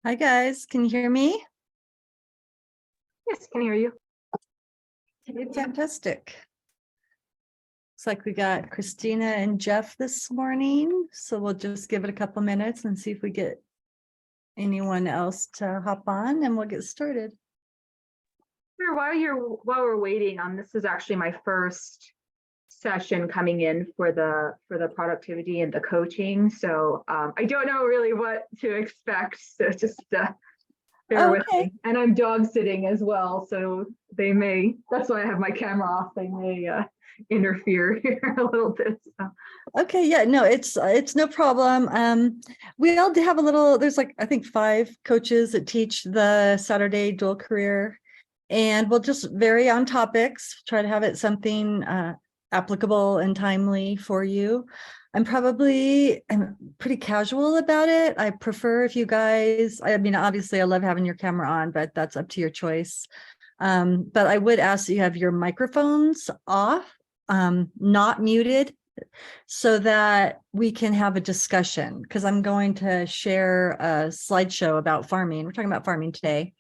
Hi guys, can you hear me? Yes, can hear you. Fantastic. Looks like we got Christina and Jeff this morning, so we'll just give it a couple minutes and see if we get anyone else to hop on and we'll get started. Sure, while we're waiting, this is actually my first session coming in for the productivity and the coaching. So I don't know really what to expect. So just bear with me. And I'm dog sitting as well, so that's why I have my camera off. They may interfere here a little bit. So. Okay, yeah, no, it's no problem. We all have a little, there's like, I think 5 coaches that teach the Saturday dual career, and we'll just vary on topics, try to have it something applicable and timely for you. I'm pretty casual about it. I prefer if you guys, I mean, obviously I love having your camera on, but that's up to your choice. But I would ask that you have your microphones off, not muted, so that we can have a discussion, because I'm going to share a slideshow about farming. We're talking about farming today.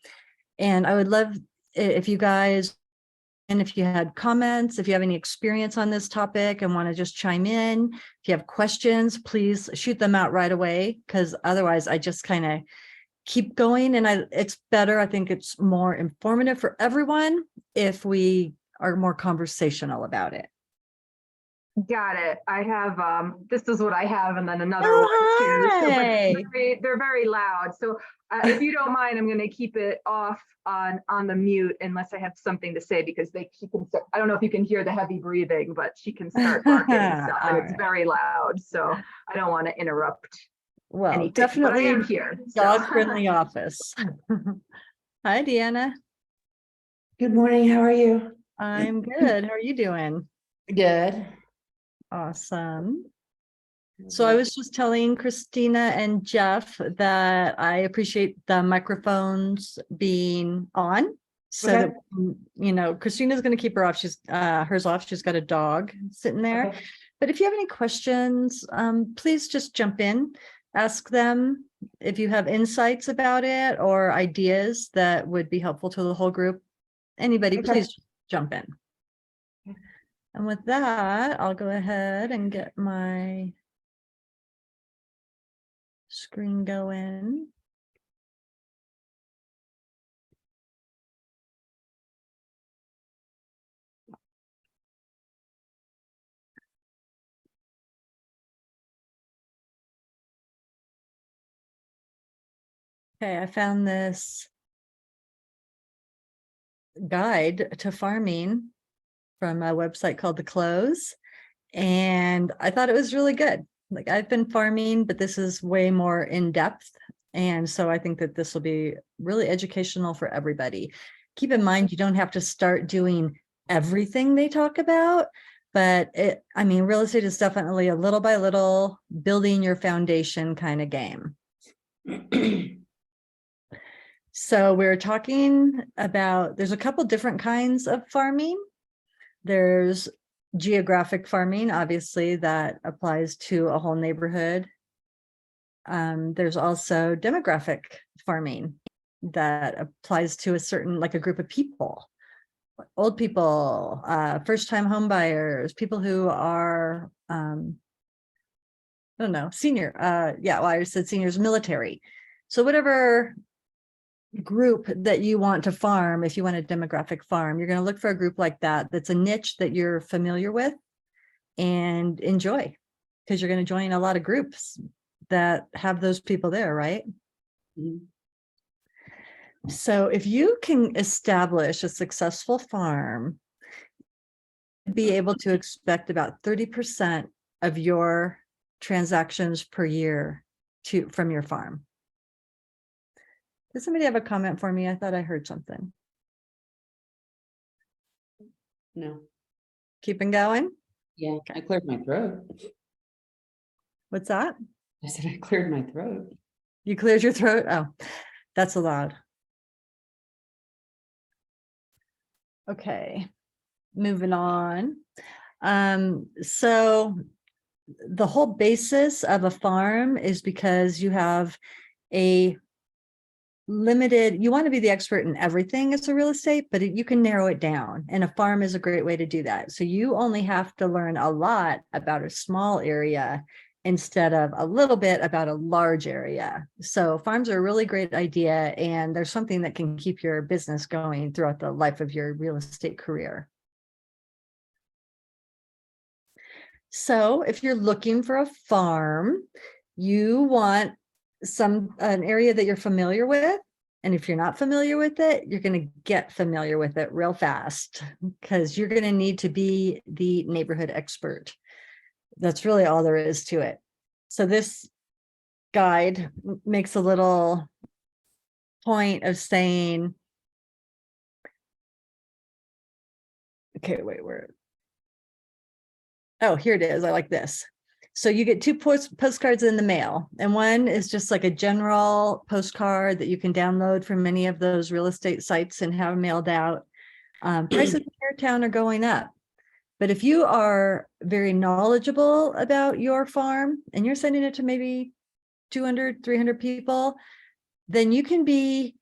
And I would love if you guys, and if you had comments, if you have any experience on this topic and want to just chime in, if you have questions, please shoot them out right away, because otherwise I just kind of keep going. And it's better, I think it's more informative for everyone if we are more conversational about it. Got it. I have this is what I have, and then another one too. So, but they're very loud. So if you don't mind, I'm going to keep it off on the mute unless I have something to say, because she can start, I don't know if you can hear the heavy breathing, but she can start barking and stuff, and it's very loud. So I don't want to interrupt. Well, anything, definitely but I am here. Dog-friendly office. Hi, Deanna. Good morning. How are you? I'm good. How are you doing? Good. Awesome. So I was just telling Christina and Jeff that I appreciate the microphones being on, so that, you know, Christina's going to keep her off. She's hers off. She's got a dog sitting there. Okay. But if you have any questions, please just jump in, ask them if you have insights about it or ideas that would be helpful to the whole group. Anybody, please jump in. And with that, I'll go ahead and get my screen going. Okay, I found this guide to farming from a website called The Close, and I thought it was really good. Like, I've been farming, but this is way more in depth, and so I think that this will be really educational for everybody. Keep in mind, you don't have to start doing everything they talk about, but I mean, real estate is definitely a little by little building your foundation kind of game. So we're talking about, there's a couple different kinds of farming. There's geographic farming, obviously, that applies to a whole neighborhood. There's also demographic farming that applies to a certain, like a group of people, old people, first-time home buyers, people who are, I don't know, senior, yeah, well, I said seniors, military. So whatever group that you want to farm, if you want a demographic farm, you're going to look for a group like that, that's a niche that you're familiar with and enjoy, because you're going to join a lot of groups that have those people there, right? Mm-hmm. So if you can establish a successful farm, be able to expect about 30% of your transactions per year from your farm. Does somebody have a comment for me? I thought I heard something. No, Keeping going. yeah, I cleared my throat. What's that? I said I cleared my throat. You cleared your throat? Oh, that's allowed. Okay, moving on. So the whole basis of a farm is because you have a limited, you want to be the expert in everything as a real estate, but you can narrow it down, and a farm is a great way to do that. So you only have to learn a lot about a small area instead of a little bit about a large area. So farms are a really great idea, and there's something that can keep your business going throughout the life of your real estate career. So if you're looking for a farm, you want an area that you're familiar with. And if you're not familiar with it, you're going to get familiar with it real fast, because you're going to need to be the neighborhood expert. That's really all there is to it. So this guide makes a little point of saying, okay, wait, oh, here it is. I like this. So you get two postcards in the mail, and one is just like a general postcard that you can download from many of those real estate sites and have mailed out. Prices in your town are going up. But if you are very knowledgeable about your farm and you're sending it to maybe 200, 300 people, then you can be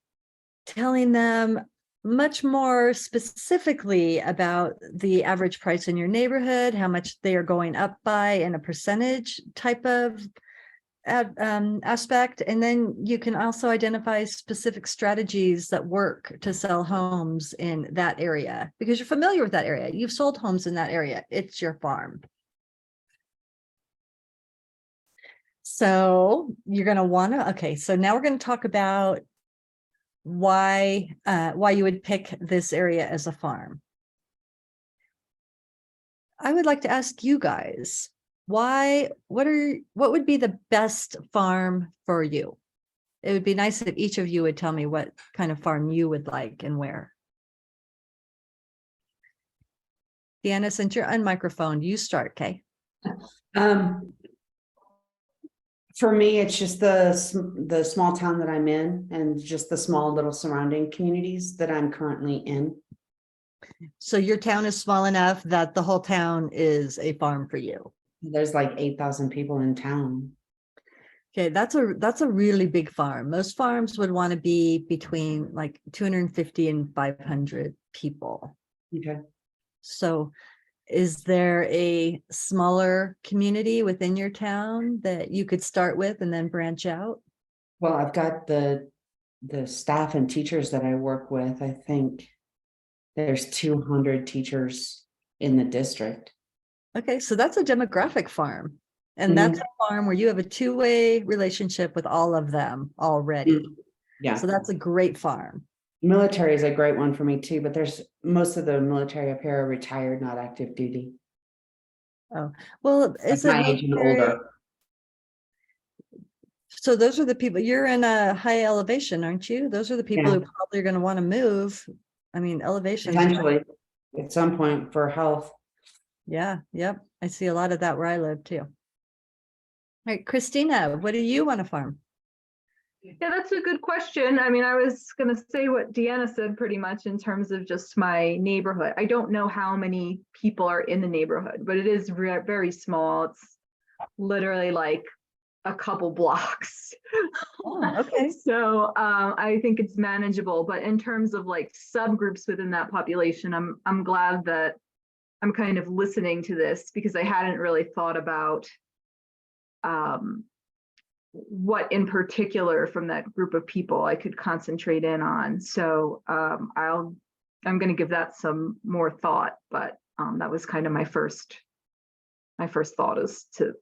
telling them much more specifically about the average price in your neighborhood, how much they are going up by in a percentage type of aspect. And then you can also identify specific strategies that work to sell homes in that area, because you're familiar with that area. You've sold homes in that area. It's your farm. So you're going to want to, okay, so now we're going to talk about why you would pick this area as a farm. I would like to ask you guys, what would be the best farm for you? It would be nice if each of you would tell me what kind of farm you would like and where. Deanna, since you're unmicrophoned, you start, okay? For me, it's just the small town that I'm in, and just the small little surrounding communities that I'm currently in. So your town is small enough that the whole town is a farm for you. There's like 8,000 people in town. Okay, that's a really big farm. Most farms would want to be between like 250 and 500 people. Okay. So is there a smaller community within your town that you could start with and then branch out? Well, I've got the staff and teachers that I work with. I think there's 200 teachers in the district. Okay, so that's a demographic farm. And that's a farm where you have a two-way relationship with all of them already. Yeah. So that's a great farm. Military is a great one for me too, but there's most of the military up here are retired, not active duty. Oh, well, is Like it my age and military? older. So those are the people, you're in a high elevation, aren't you? Those are the people Yeah. who probably are going to want to move. I mean, elevation. Potentially at some point for health. Yeah, yep. I see a lot of that where I live too. All right, Christina, what do you want to farm? Yeah, that's a good question. I mean, I was going to say what Deanna said pretty much in terms of just my neighborhood. I don't know how many people are in the neighborhood, but it is very small. It's literally like a couple blocks. Oh, okay. So I think it's manageable. But in terms of like subgroups within that population, I'm glad that I'm kind of listening to this, because I hadn't really thought about what in particular from that group of people I could concentrate in on. So I'm going to give that some more thought, but that was kind of my first thought is to.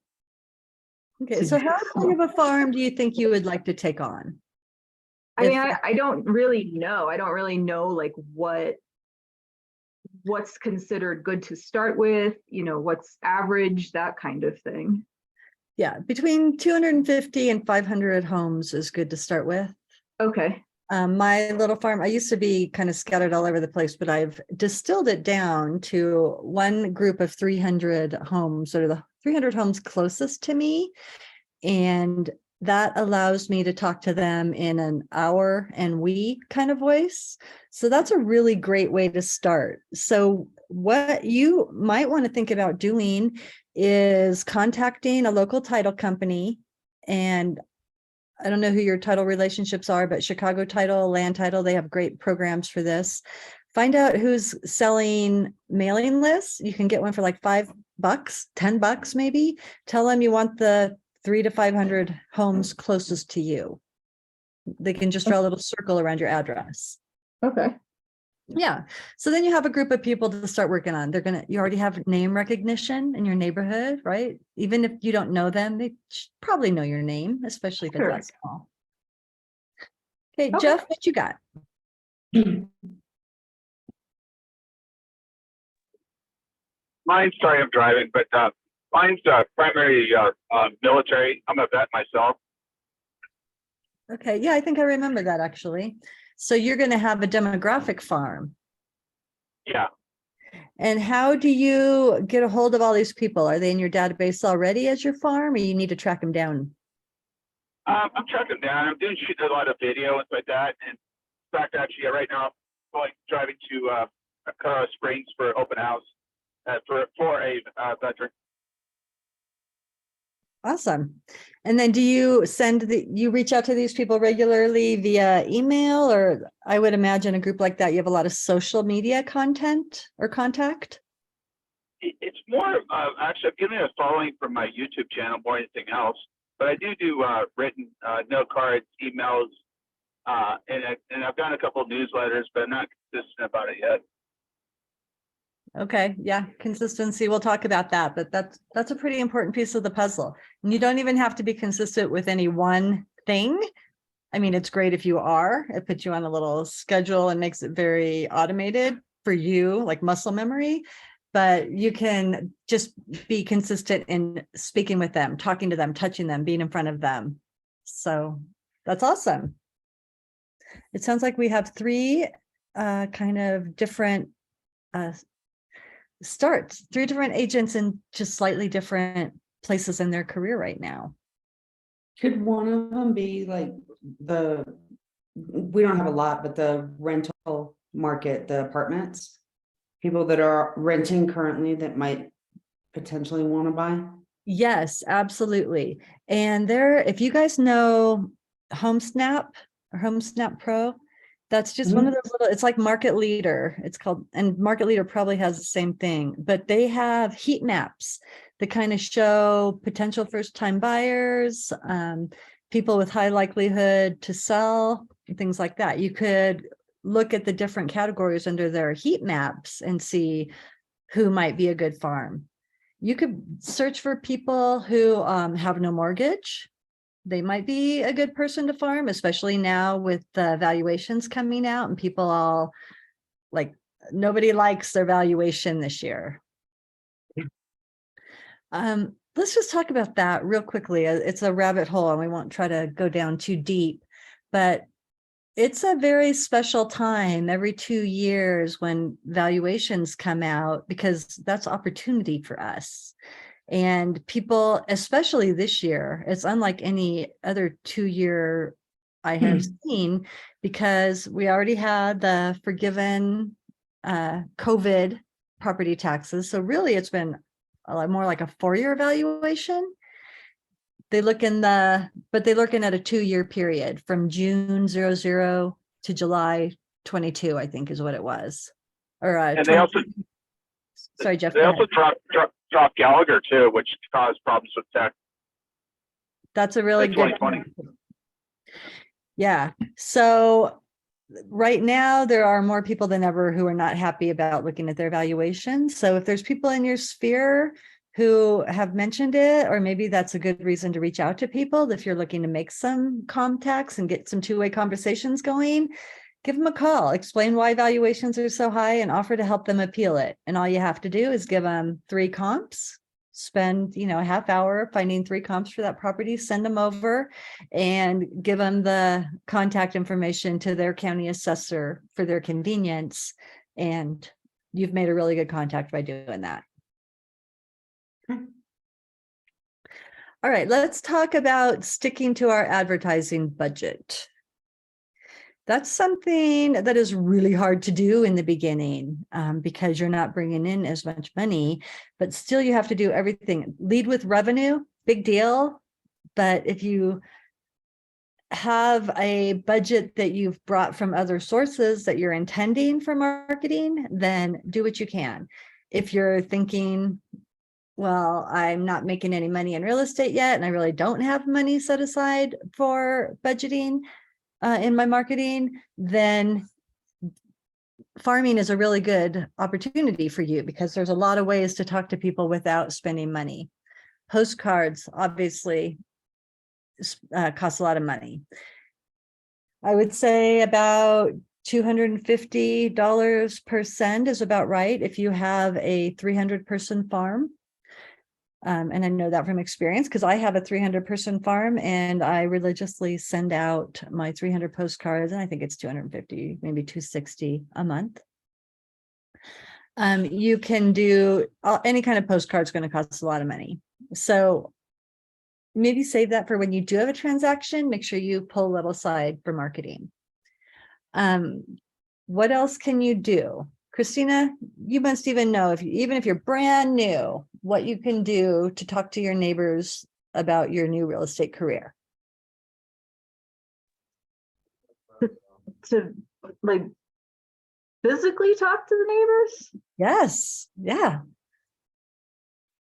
Okay, so how big of a farm do you think you would like to take on? I mean, If- I don't really know. I don't really know like what's considered good to start with, what's average, that kind of thing. Yeah, between 250 and 500 homes is good to start with. Okay. My little farm, I used to be kind of scattered all over the place, but I've distilled it down to one group of 300 homes, sort of the 300 homes closest to me. And that allows me to talk to them in an hour and we kind of voice. So that's a really great way to start. So what you might want to think about doing is contacting a local title company. And I don't know who your title relationships are, but Chicago Title, Land Title, they have great programs for this. Find out who's selling mailing lists. You can get one for like $5, $10 maybe. Tell them you want the 300 to 500 homes closest to you. They can just draw a little circle around your address. Okay. Yeah. So then you have a group of people to start working on. You already have name recognition in your neighborhood, right? Even if you don't know them, they probably know your name, especially if it's Sure. that small. Okay, Okay. Jeff, what you got? Mine's, sorry, I'm driving, but mine's primary military. I'm a vet myself. Okay, yeah, I think I remember that actually. So you're going to have a demographic farm. Yeah. And how do you get a hold of all these people? Are they in your database already as your farm, or you need to track them down? I'm tracking down. I'm doing shooting a lot of video and like that. And in fact, actually, right now, I'm driving to Colorado Springs for open house for a veteran. Awesome. And then do you you reach out to these people regularly via email, or I would imagine a group like that, you have a lot of social media content or contact? It's more actually, I'm getting a following from my YouTube channel more than anything else. But I do written note cards, emails, and I've done a couple of newsletters, but I'm not consistent about it yet. Okay, yeah, consistency. We'll talk about that, but that's a pretty important piece of the puzzle. And you don't even have to be consistent with any one thing. I mean, it's great if you are. It puts you on a little schedule and makes it very automated for you, like muscle memory. But you can just be consistent in speaking with them, talking to them, touching them, being in front of them. So that's awesome. It sounds like we have three kind of different starts, three different agents in just slightly different places in their career right now. Could one of them be like we don't have a lot, but the rental market, the apartments, people that are renting currently that might potentially want to buy? Yes, absolutely. And if you guys know HomeSnap or HomeSnap Pro, that's just one of those little, it's like Market Leader. It's called, and Market Leader probably has the same thing, but they have heat maps that kind of show potential first-time buyers, people with high likelihood to sell, and things like that. You could look at the different categories under their heat maps and see who might be a good farm. You could search for people who have no mortgage. They might be a good person to farm, especially now with the valuations coming out and people all like, nobody likes their valuation this year. Let's just talk about that real quickly. It's a rabbit hole and we won't try to go down too deep, but it's a very special time every 2 years when valuations come out, because that's opportunity for us. And people, especially this year, it's unlike any other 2-year I have seen, because we already had the forgiven COVID property taxes. So really it's been a lot more like a 4-year evaluation. They look in but they're looking at a 2-year period from June 00 to July 22, I think is what it was. Or And they also, sorry, Jeff. they also dropped Gallagher too, which caused problems with tech. That's a really in good 2020. Yeah. So right now there are more people than ever who are not happy about looking at their valuation. So if there's people in your sphere who have mentioned it, or maybe that's a good reason to reach out to people if you're looking to make some contacts and get some two-way conversations going. Give them a call, explain why valuations are so high and offer to help them appeal it. And all you have to do is give them 3 comps, spend, a half hour finding 3 comps for that property, send them over and give them the contact information to their county assessor for their convenience. And you've made a really good contact by doing that. All right, let's talk about sticking to our advertising budget. That's something that is really hard to do in the beginning because you're not bringing in as much money, but still you have to do everything. Lead with revenue, big deal. But if you have a budget that you've brought from other sources that you're intending for marketing, then do what you can. If you're thinking, well, I'm not making any money in real estate yet, and I really don't have money set aside for budgeting in my marketing, then farming is a really good opportunity for you because there's a lot of ways to talk to people without spending money. Postcards obviously cost a lot of money. I would say about $250 per send is about right if you have a 300-person farm. And I know that from experience because I have a 300-person farm and I religiously send out my 300 postcards, and I think it's 250, maybe 260 a month. You can do any kind of postcard is going to cost a lot of money. So maybe save that for when you do have a transaction. Make sure you pull a little aside for marketing. What else can you do? Christina, you must even know even if you're brand new, what you can do to talk to your neighbors about your new real estate career. To like physically talk to the neighbors? Yes. Yeah.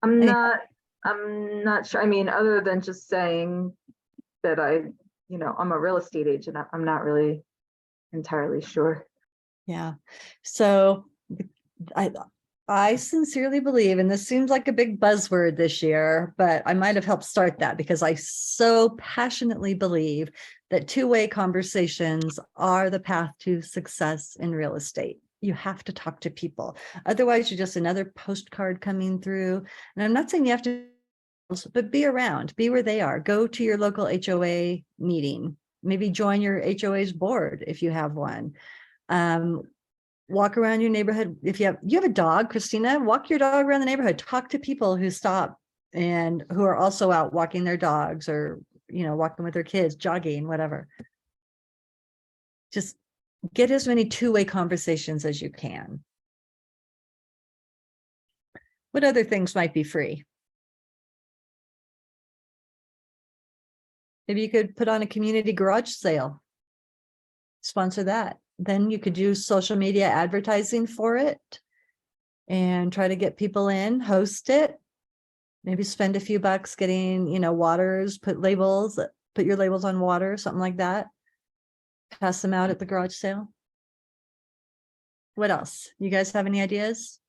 I'm Any- not sure. I mean, other than just saying that I'm a real estate agent, I'm not really entirely sure. Yeah. So I sincerely believe, and this seems like a big buzzword this year, but I might have helped start that because I so passionately believe that two-way conversations are the path to success in real estate. You have to talk to people. Otherwise, you're just another postcard coming through. And I'm not saying you have to, but be around, be where they are. Go to your local HOA meeting. Maybe join your HOA's board if you have one. Walk around your neighborhood. If you have a dog, Christina, walk your dog around the neighborhood. Talk to people who stop and who are also out walking their dogs or, walking with their kids, jogging, whatever. Just get as many two-way conversations as you can. What other things might be free? Maybe you could put on a community garage sale. Sponsor that. Then you could use social media advertising for it and try to get people in, host it. Maybe spend a few bucks getting, waters, put your labels on water, something like that. Pass them out at the garage sale. What else? You guys have any ideas?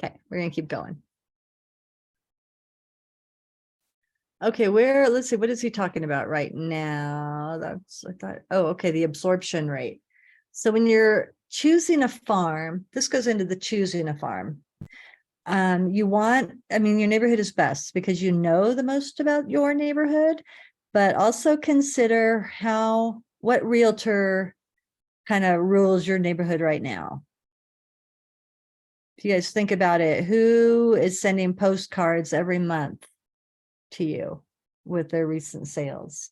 Okay, we're gonna keep going. Okay, let's see, what is he talking about right now? Okay, the absorption rate. So when you're choosing a farm, this goes into the choosing a farm. Your neighborhood is best because you know the most about your neighborhood, but also consider what realtor kind of rules your neighborhood right now. If you guys think about it, who is sending postcards every month to you with their recent sales?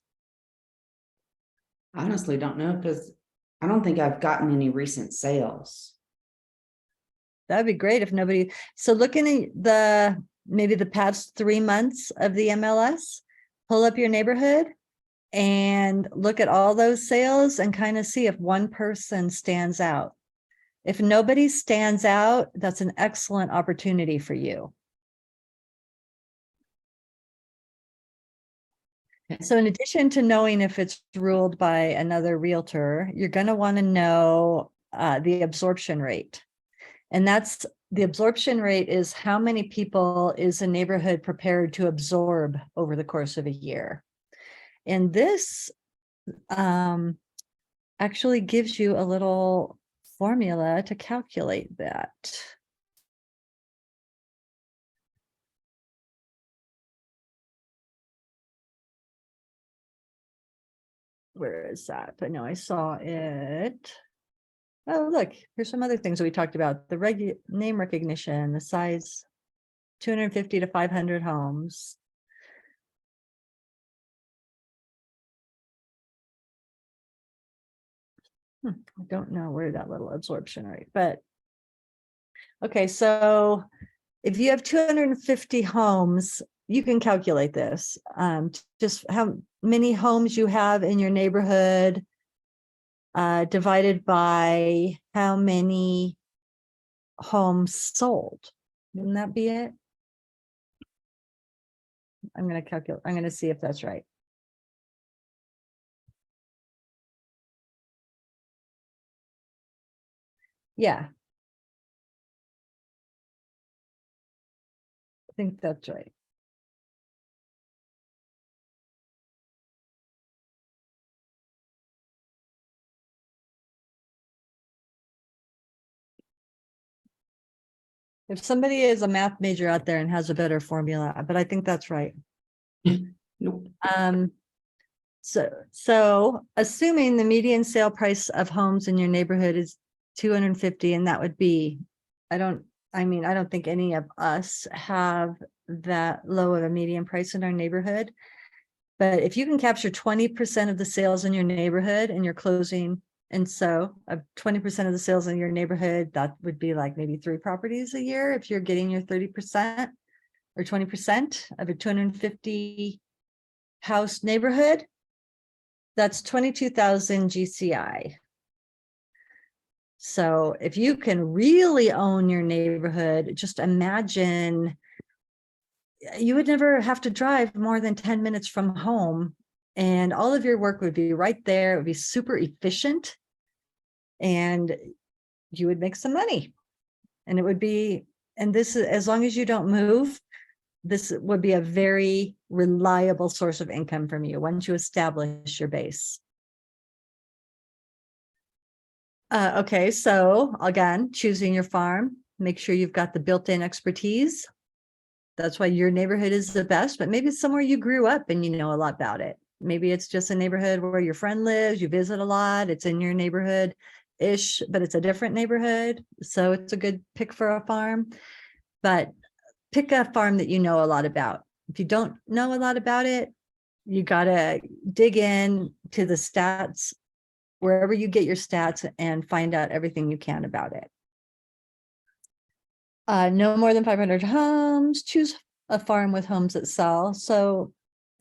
I honestly don't know because I don't think I've gotten any recent sales. That'd be great if nobody. So looking at maybe the past 3 months of the MLS, pull up your neighborhood and look at all those sales and kind of see if one person stands out. If nobody stands out, that's an excellent opportunity for you. So in addition to knowing if it's ruled by another realtor, you're going to want to know the absorption rate. And that's the absorption rate is how many people is a neighborhood prepared to absorb over the course of a year. And this actually gives you a little formula to calculate that. Where is that? I know I saw it. Oh, look, here's some other things that we talked about. The name recognition, the size, 250 to 500 homes. I don't know where that little absorption rate, but okay, so if you have 250 homes, you can calculate this. Just how many homes you have in your neighborhood divided by how many homes sold. Wouldn't that be it? I'm going to calculate. I'm going to see if that's right. Yeah. I think that's right. If somebody is a math major out there and has a better formula, but I think that's right. Nope. So assuming the median sale price of homes in your neighborhood is 250, and that would be, I don't think any of us have that low of a median price in our neighborhood. But if you can capture 20% of the sales in your neighborhood and you're closing, and so 20% of the sales in your neighborhood, that would be like maybe 3 properties a year if you're getting your 30% or 20% of a 250 house neighborhood. That's 22,000 GCI. So if you can really own your neighborhood, just imagine you would never have to drive more than 10 minutes from home, and all of your work would be right there. It would be super efficient, and you would make some money. And it would be, and this is, as long as you don't move, this would be a very reliable source of income from you once you establish your base. Okay, so again, choosing your farm, make sure you've got the built-in expertise. That's why your neighborhood is the best, but maybe it's somewhere you grew up and you know a lot about it. Maybe it's just a neighborhood where your friend lives, you visit a lot, it's in your neighborhood-ish, but it's a different neighborhood. So it's a good pick for a farm, but pick a farm that you know a lot about. If you don't know a lot about it, you gotta dig in to the stats, wherever you get your stats, and find out everything you can about it. No more than 500 homes, choose a farm with homes that sell. So,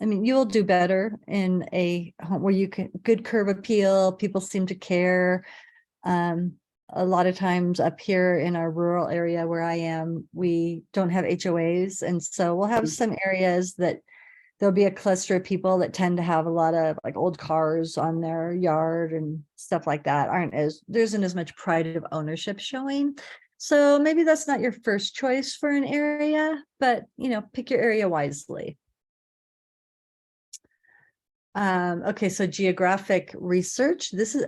I mean, you will do better in a home where you can, good curb appeal, people seem to care. A lot of times up here in our rural area where I am, we don't have HOAs. And so we'll have some areas that there'll be a cluster of people that tend to have a lot of like old cars on their yard and stuff like that. There isn't as much pride of ownership showing. So maybe that's not your first choice for an area, but pick your area wisely. Okay, so geographic research. This is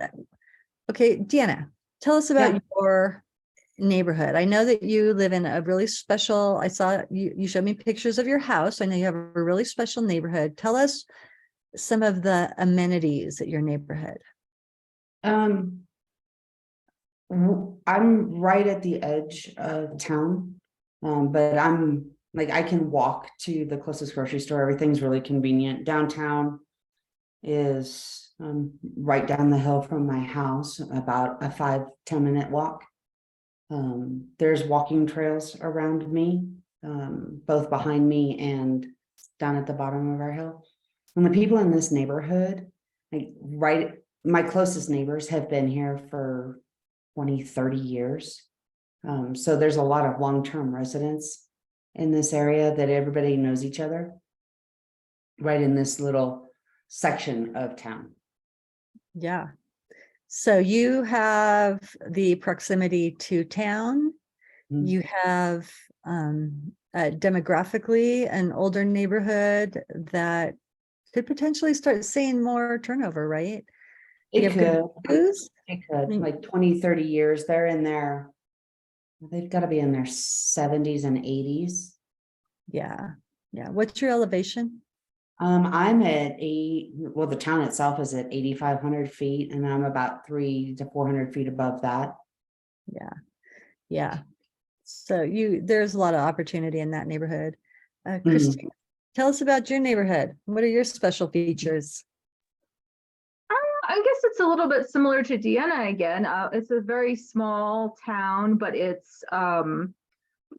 okay, Deanna, tell us about your neighborhood. I know that you live in a really special, I saw you showed me pictures of your house. I know you have a really special neighborhood. Tell us some of the amenities at your neighborhood. I'm right at the edge of town, but I'm like, I can walk to the closest grocery store. Everything's really convenient. Downtown is right down the hill from my house, about a 5-10 minute walk. There's walking trails around me, both behind me and down at the bottom of our hill. And the people in this neighborhood, my closest neighbors have been here for 20-30 years. So there's a lot of long-term residents in this area that everybody knows each other right in this little section of town. Yeah. So you have the proximity to town, Mhm. You have demographically an older neighborhood that could potentially start seeing more turnover, right? You It have good could, views. it could, mean- like 20, 30 years, they're in their, they've got to be in their 70s and 80s. Yeah, yeah. What's your elevation? I'm at well, the town itself is at 8,500 feet, and I'm about 300 to 400 feet above that. Yeah, yeah. So there's a lot of opportunity in that neighborhood. Christine, tell us about your neighborhood. What are your special features? I guess it's a little bit similar to Deanna again. It's a very small town, but it's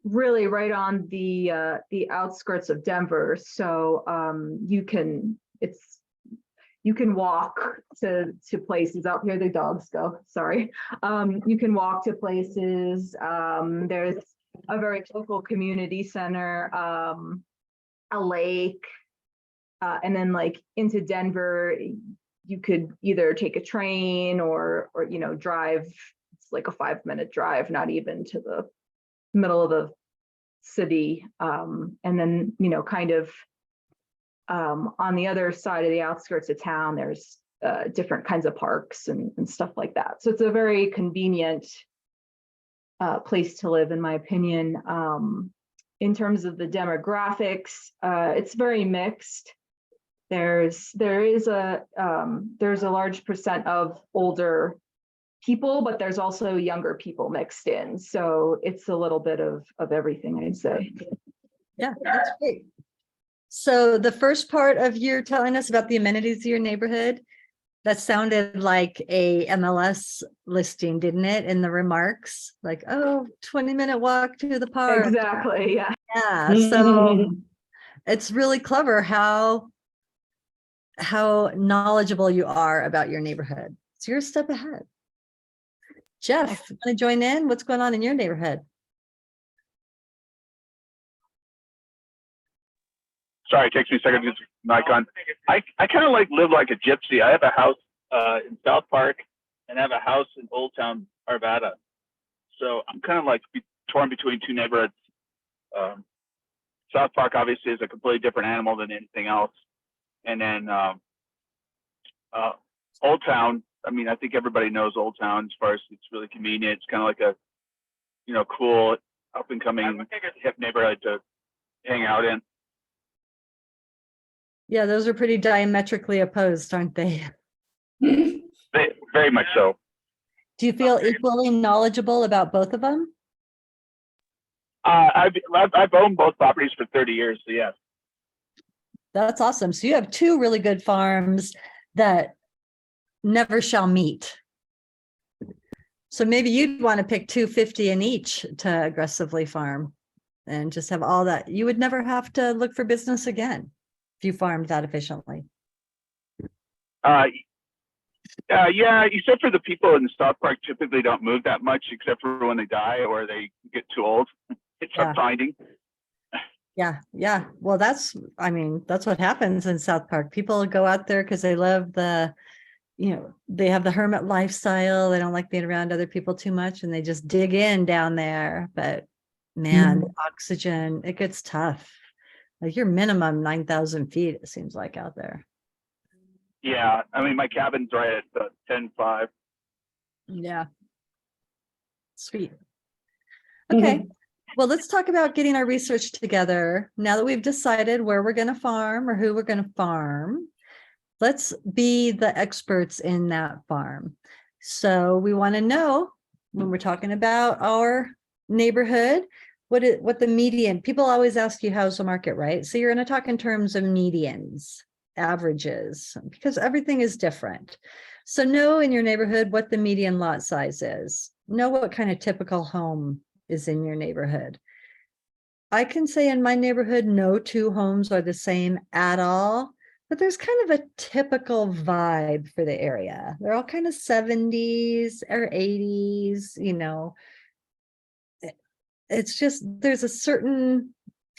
really right on the outskirts of Denver. So you can walk to places. Out here the dogs go. Sorry. You can walk to places. There's a very local community center, a lake, and then like into Denver. You could either take a train or drive. It's like a 5-minute drive, not even to the middle of the city. And then, kind of on the other side of the outskirts of town, there's different kinds of parks and stuff like that. So it's a very convenient place to live, in my opinion. In terms of the demographics, it's very mixed. There's a large percent of older people, but there's also younger people mixed in. So it's a little bit of everything, I'd say. Yeah, that's great. So the first part of you telling us about the amenities of your neighborhood, that sounded like a MLS listing, didn't it? In the remarks, like, 20-minute walk to the park. Exactly. Yeah. Yeah. So it's really clever how knowledgeable you are about your neighborhood. So you're a step ahead. Jeff, want to join in? What's going on in your neighborhood? Sorry, it takes me a second to get the mic on. I kind of live like a gypsy. I have a house in South Park and I have a house in Old Town, Arvada. So I'm kind of like torn between two neighborhoods. South Park obviously is a completely different animal than anything else. And then Old Town, I mean, I think everybody knows Old Town as far as it's really convenient. It's kind of like a, cool up and coming hip neighborhood to hang out in. Yeah, those are pretty diametrically opposed, aren't they? Very much so. Do you feel equally knowledgeable about both of them? I've owned both properties for 30 years, so yes. That's awesome. So you have two really good farms that never shall meet. So maybe you'd want to pick 250 in each to aggressively farm and just have all that. You would never have to look for business again if you farmed that efficiently. Yeah, except for the people in the South Park typically don't move that much except for when they die or they get too old. It's Yeah. finding. Yeah. Well, that's what happens in South Park. People go out there because they love they have the hermit lifestyle. They don't like being around other people too much and they just dig in down there. But man, the oxygen, it gets tough. Like your minimum 9,000 feet, it seems like out there. Yeah, I mean, my cabin's right at 10.5. Yeah. Sweet. Okay. Well, let's talk about getting our research together. Now that we've decided where we're going to farm or who we're going to farm, let's be the experts in that farm. So we want to know when we're talking about our neighborhood, what the median, people always ask you, how's the market, right? So you're going to talk in terms of medians, averages, because everything is different. So know in your neighborhood what the median lot size is. Know what kind of typical home is in your neighborhood. I can say in my neighborhood, no two homes are the same at all, but there's kind of a typical vibe for the area. They're all kind of 70s or 80s, It's just, there's a certain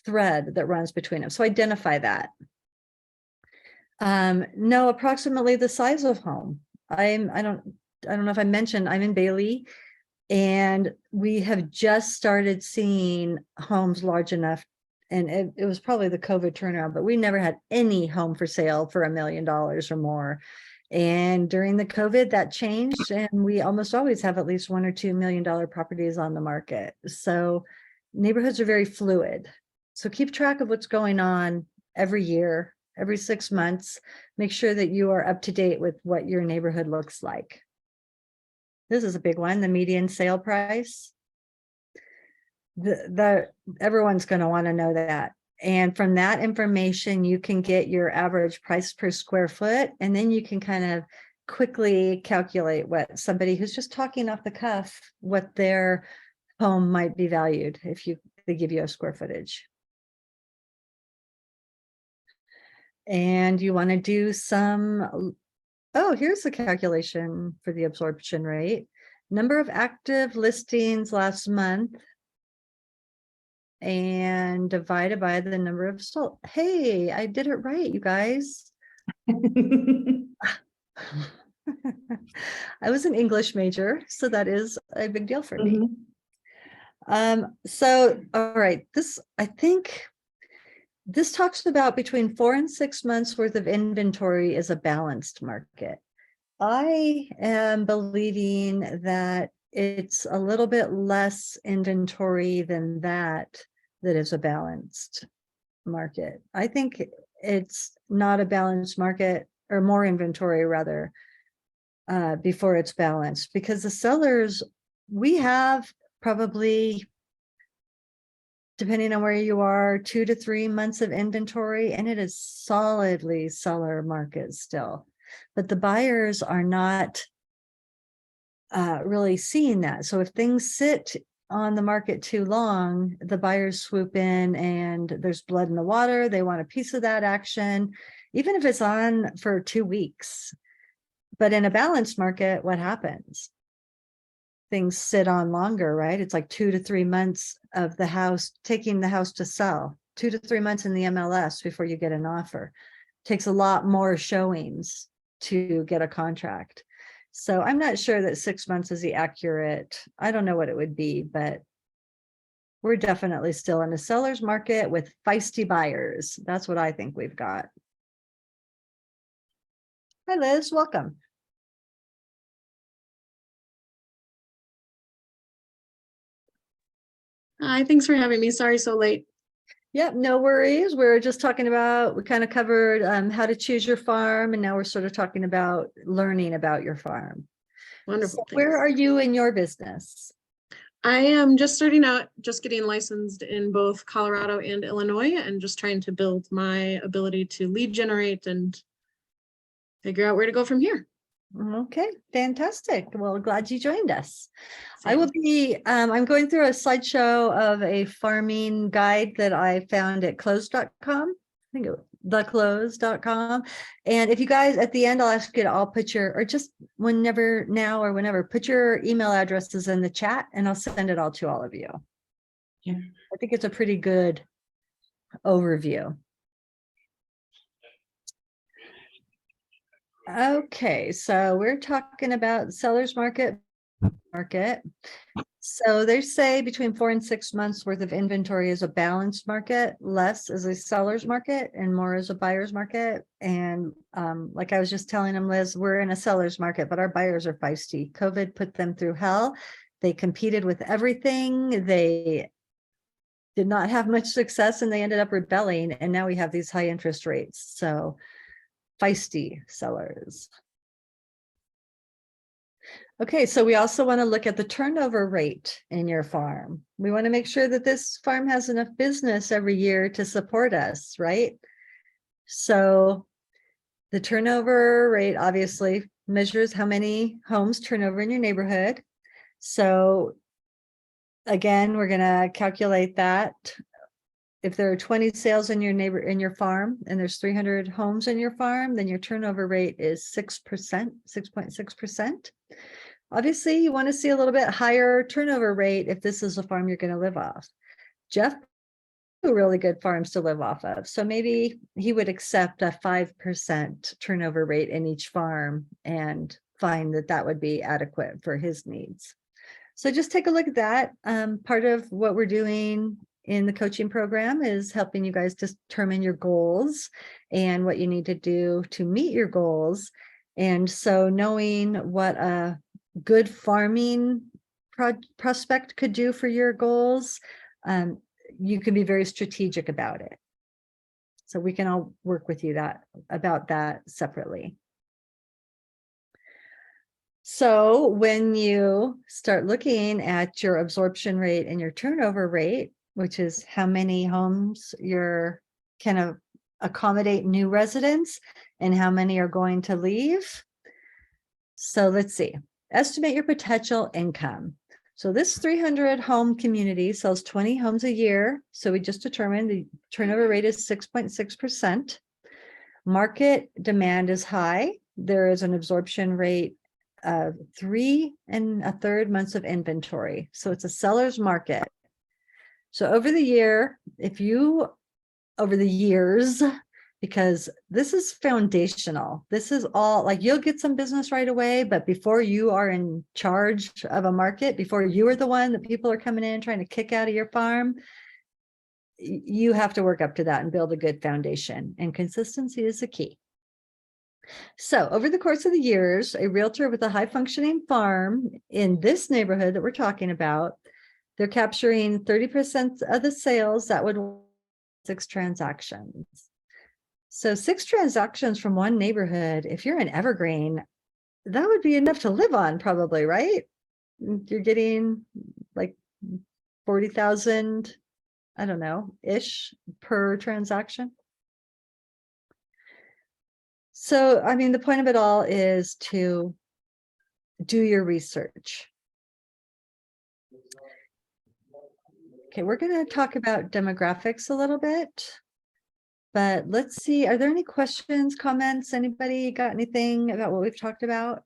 thread that runs between them. So identify that. Know approximately the size of home. I don't know if I mentioned I'm in Bailey. And we have just started seeing homes large enough. And it was probably the COVID turnaround, but we never had any home for sale for $1 million or more. And during the COVID, that changed, and we almost always have at least $1 or $2 million properties on the market. So neighborhoods are very fluid. So keep track of what's going on every year, every 6 months. Make sure that you are up to date with what your neighborhood looks like. This is a big one, the median sale price. Everyone's going to want to know that. And from that information, you can get your average price per square foot, and then you can kind of quickly calculate what somebody who's just talking off the cuff, what their home might be valued if they give you a square footage. And you want to do some, oh, here's the calculation for the absorption rate. Number of active listings last month, and divided by the number of sold. Hey, I did it right, you guys. I was an English major, so that is a big deal for me. So, all right, I think this talks about between 4 and 6 months worth of inventory is a balanced market. I am believing that it's a little bit less inventory than that is a balanced market. I think it's not a balanced market, or more inventory rather, before it's balanced, because the sellers, we have probably, depending on where you are, 2 to 3 months of inventory, and it is solidly seller market still. But the buyers are not really seeing that. So if things sit on the market too long, the buyers swoop in and there's blood in the water. They want a piece of that action, even if it's on for 2 weeks. But in a balanced market, what happens? Things sit on longer, right? It's like 2 to 3 months of the house, taking the house to sell, 2 to 3 months in the MLS before you get an offer. Takes a lot more showings to get a contract. So I'm not sure that 6 months is the accurate. I don't know what it would be, but we're definitely still in a seller's market with feisty buyers. That's what I think we've got. Hi, Liz, welcome. Hi, thanks for having me. Sorry, so late. Yep, no worries. We kind of covered how to choose your farm, and now we're sort of talking about learning about your farm. Wonderful. So where thanks. are you in your business? I am just starting out, just getting licensed in both Colorado and Illinois, and just trying to build my ability to lead generate and figure out where to go from here. Okay, fantastic. Well, glad you joined us. I will be, I'm going through a slideshow of a farming guide that I found at close.com. I think it was theclose.com. And if you guys, at the end, I'll ask you to all put or just whenever now or whenever, put your email addresses in the chat and I'll send it all to all of you. Yeah. I think it's a pretty good overview. Okay, so we're talking about seller's market. So they say between 4 and 6 months worth of inventory is a balanced market, less is a seller's market, and more is a buyer's market. And like I was just telling them, Liz, we're in a seller's market, but our buyers are feisty. COVID put them through hell. They competed with everything. They did not have much success and they ended up rebelling. And now we have these high interest rates. So feisty sellers. Okay, so we also want to look at the turnover rate in your farm. We want to make sure that this farm has enough business every year to support us, right? So the turnover rate obviously measures how many homes turn over in your neighborhood. So again, we're going to calculate that. If there are 20 sales in your farm and there's 300 homes in your farm, then your turnover rate is 6%, 6.6%. Obviously, you want to see a little bit higher turnover rate if this is a farm you're going to live off. Jeff, really good farms to live off of. So maybe he would accept a 5% turnover rate in each farm and find that that would be adequate for his needs. So just take a look at that. Part of what we're doing in the coaching program is helping you guys determine your goals and what you need to do to meet your goals. And so knowing what a good farming prospect could do for your goals, you can be very strategic about it. So we can all work with you about that separately. So when you start looking at your absorption rate and your turnover rate, which is how many homes you're can accommodate new residents and how many are going to leave. So let's see, estimate your potential income. So this 300 home community sells 20 homes a year. So we just determined the turnover rate is 6.6%. Market demand is high. There is an absorption rate of 3 1/3 months of inventory. So it's a seller's market. So over the years, because this is foundational, this is all like you'll get some business right away, but before you are in charge of a market, before you are the one that people are coming in trying to kick out of your farm, you have to work up to that and build a good foundation, and consistency is the key. So over the course of the years, a realtor with a high functioning farm in this neighborhood that we're talking about, they're capturing 30% of the sales. That would 6 transactions. So 6 transactions from one neighborhood, if you're in Evergreen, that would be enough to live on probably, right? You're getting like 40,000, I don't know, ish per transaction. So, I mean, the point of it all is to do your research. Okay, we're going to talk about demographics a little bit, but let's see, are there any questions, comments? Anybody got anything about what we've talked about?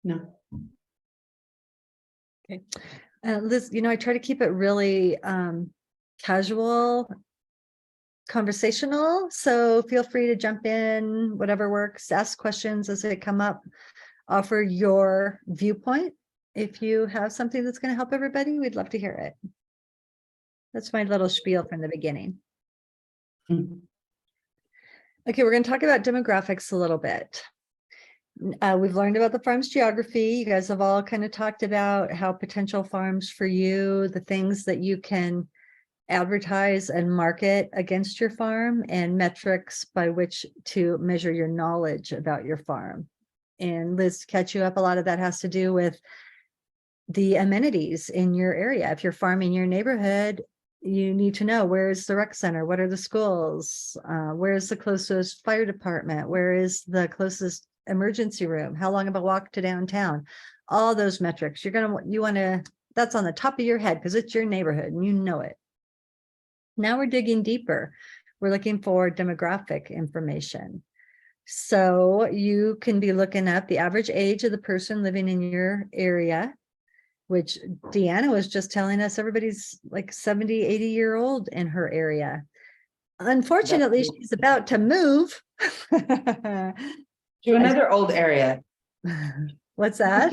No. Okay. Liz, I try to keep it really casual, conversational. So feel free to jump in, whatever works, ask questions as they come up, offer your viewpoint. If you have something that's going to help everybody, we'd love to hear it. That's my little spiel from the beginning. Mhm. Okay, we're going to talk about demographics a little bit. We've learned about the farm's geography. You guys have all kind of talked about how potential farms for you, the things that you can advertise and market against your farm, and metrics by which to measure your knowledge about your farm. And Liz, to catch you up, a lot of that has to do with the amenities in your area. If you're farming your neighborhood, you need to know, where's the rec center? What are the schools? Where's the closest fire department? Where is the closest emergency room? How long of a walk to downtown? All those metrics you want to, that's on the top of your head because it's your neighborhood and you know it. Now we're digging deeper. We're looking for demographic information. So you can be looking up the average age of the person living in your area, which Deanna was just telling us everybody's like 70, 80-year-old in her area. Unfortunately, she's about to move. To another old area. What's that?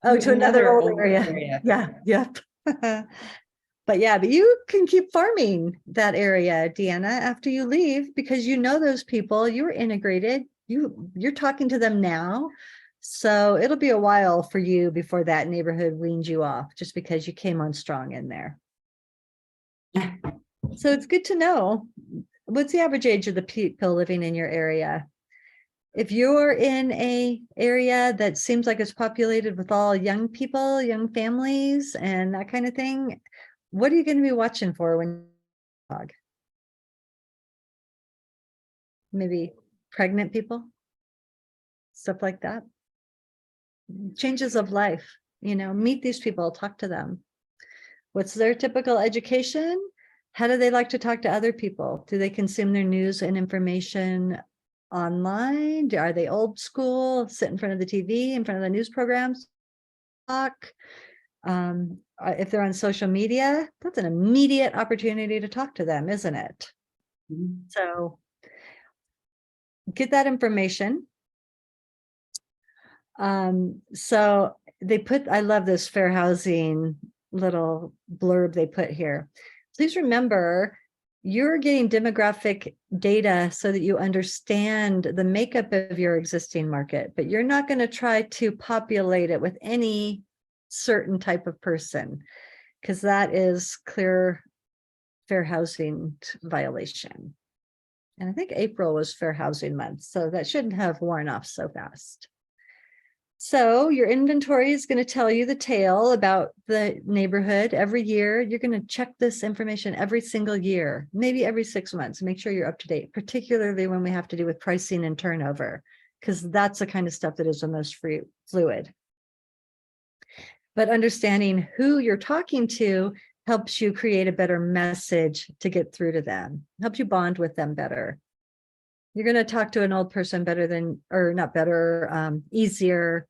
Oh, to another old area. Yeah, yep. But you can keep farming that area, Deanna, after you leave, because you know those people, you're integrated, you're talking to them now. So it'll be a while for you before that neighborhood weans you off just because you came on strong in there. So it's good to know, what's the average age of the people living in your area? If you're in a area that seems like it's populated with all young people, young families and that kind of thing, what are you going to be watching for when dog? Maybe pregnant people, stuff like that. Changes of life, meet these people, talk to them. What's their typical education? How do they like to talk to other people? Do they consume their news and information online? Are they old school, sit in front of the TV, in front of the news programs, talk? If they're on social media, that's an immediate opportunity to talk to them, isn't it? Mhm. So get that information. So they put, I love this fair housing little blurb they put here. Please remember, you're getting demographic data so that you understand the makeup of your existing market, but you're not going to try to populate it with any certain type of person, because that is clear fair housing violation. And I think April was Fair Housing Month, so that shouldn't have worn off so fast. So your inventory is going to tell you the tale about the neighborhood every year. You're going to check this information every single year, maybe every 6 months. Make sure you're up to date, particularly when we have to do with pricing and turnover, because that's the kind of stuff that is the most fluid. But understanding who you're talking to helps you create a better message to get through to them, helps you bond with them better. You're going to talk to an old person better than, or not better, easier,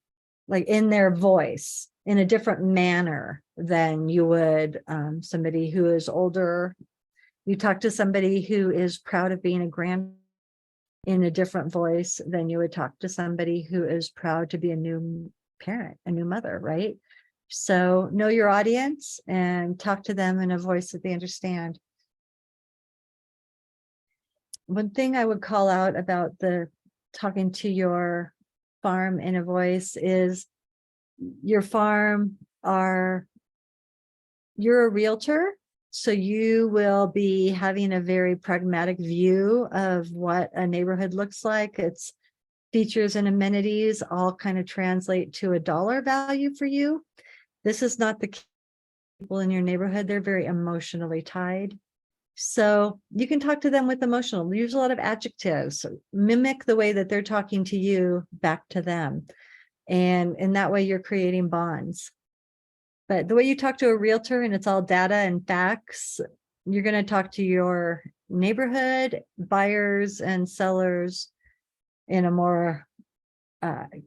like in their voice, in a different manner than you would somebody who is older. You talk to somebody who is proud of being a grand in a different voice than you would talk to somebody who is proud to be a new parent, a new mother, right? So know your audience and talk to them in a voice that they understand. One thing I would call out about the talking to your farm in a voice is your farm you're a realtor, so you will be having a very pragmatic view of what a neighborhood looks like. Its features and amenities all kind of translate to a dollar value for you. This is not the people in your neighborhood. They're very emotionally tied. So you can talk to them with emotional, use a lot of adjectives, mimic the way that they're talking to you back to them. And in that way, you're creating bonds. But the way you talk to a realtor and it's all data and facts, you're going to talk to your neighborhood buyers and sellers in a more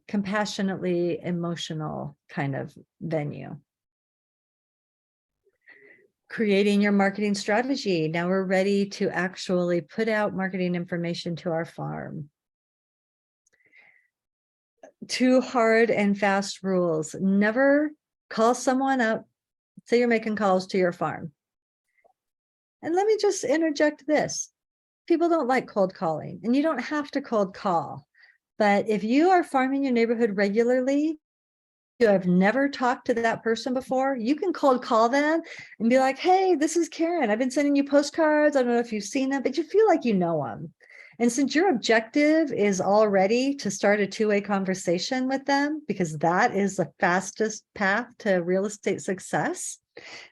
compassionately emotional kind of venue. Creating your marketing strategy. Now we're ready to actually put out marketing information to our farm. 2 hard and fast rules. Never call someone up. Say you're making calls to your farm. And let me just interject this. People don't like cold calling, and you don't have to cold call. But if you are farming your neighborhood regularly, you have never talked to that person before, you can cold call them and be like, hey, this is Karen. I've been sending you postcards. I don't know if you've seen them, but you feel like you know them. And since your objective is already to start a 2-way conversation with them, because that is the fastest path to real estate success,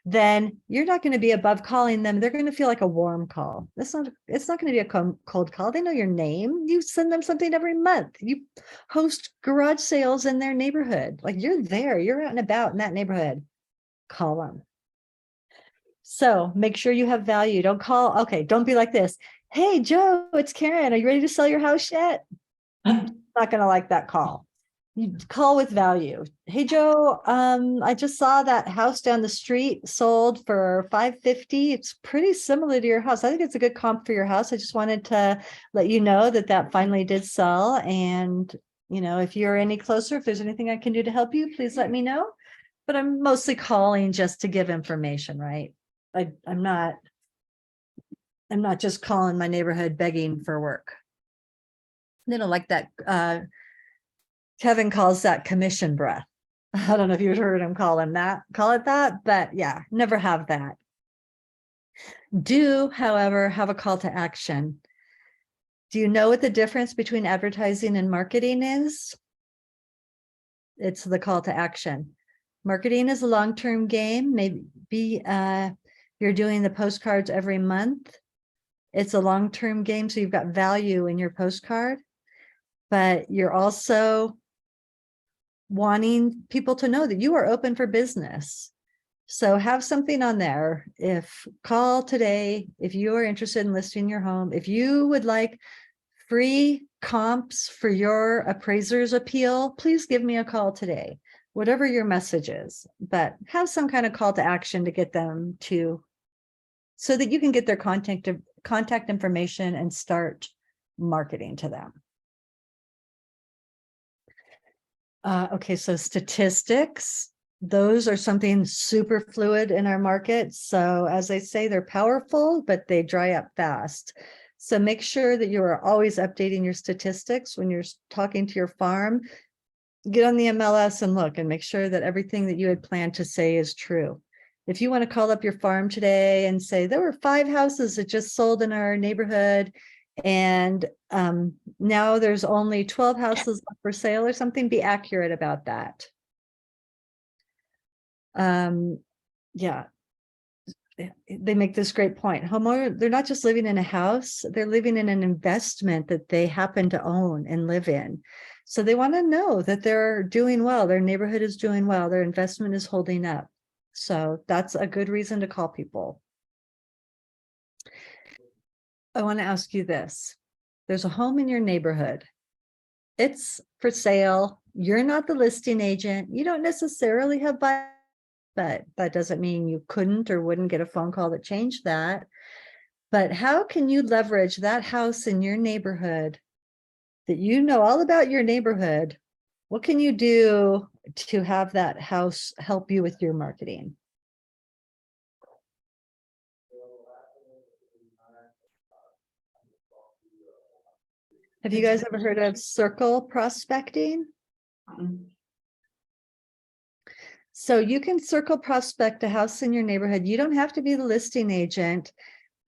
then you're not going to be above calling them. They're going to feel like a warm call. It's not going to be a cold call. They know your name. You send them something every month. You host garage sales in their neighborhood. Like, you're there, you're out and about in that neighborhood. Call them. So make sure you have value. Don't call. Okay. Don't be like this. Hey, Joe, it's Karen. Are you ready to sell your house yet? I'm not going to like that call. You call with value. Hey, Joe, I just saw that house down the street sold for $550. It's pretty similar to your house. I think it's a good comp for your house. I just wanted to let you know that finally did sell. And, you know, if you're any closer, if there's anything I can do to help you, please let me know. But I'm mostly calling just to give information, right? I'm not just calling my neighborhood begging for work. They don't like that. Kevin calls that commission breath. I don't know if you've heard him call it that, but yeah, never have that. Do, however, have a call to action. Do you know what the difference between advertising and marketing is? It's the call to action. Marketing is a long-term game. Maybe you're doing the postcards every month. It's a long-term game, so you've got value in your postcard, but you're also wanting people to know that you are open for business. So have something on there. Call today, if you are interested in listing your home, if you would like free comps for your appraiser's appeal, please give me a call today, whatever your message is, but have some kind of call to action to get them to, so that you can get their contact information and start marketing to them. Okay, so statistics, those are something super fluid in our market. So as I say, they're powerful, but they dry up fast. So make sure that you are always updating your statistics when you're talking to your farm. Get on the MLS and look and make sure that everything that you had planned to say is true. If you want to call up your farm today and say there were 5 houses that just sold in our neighborhood, and now there's only 12 houses left for sale or something, be accurate about that. Yeah. They make this great point. Homeowner, they're not just living in a house, they're living in an investment that they happen to own and live in. So they want to know that they're doing well, their neighborhood is doing well, their investment is holding up. So that's a good reason to call people. I want to ask you this. There's a home in your neighborhood. It's for sale. You're not the listing agent. You don't necessarily have buyers, but that doesn't mean you couldn't or wouldn't get a phone call that changed that. But how can you leverage that house in your neighborhood that you know all about your neighborhood? What can you do to have that house help you with your marketing? Have you guys ever heard of circle prospecting? So you can circle prospect a house in your neighborhood. You don't have to be the listing agent,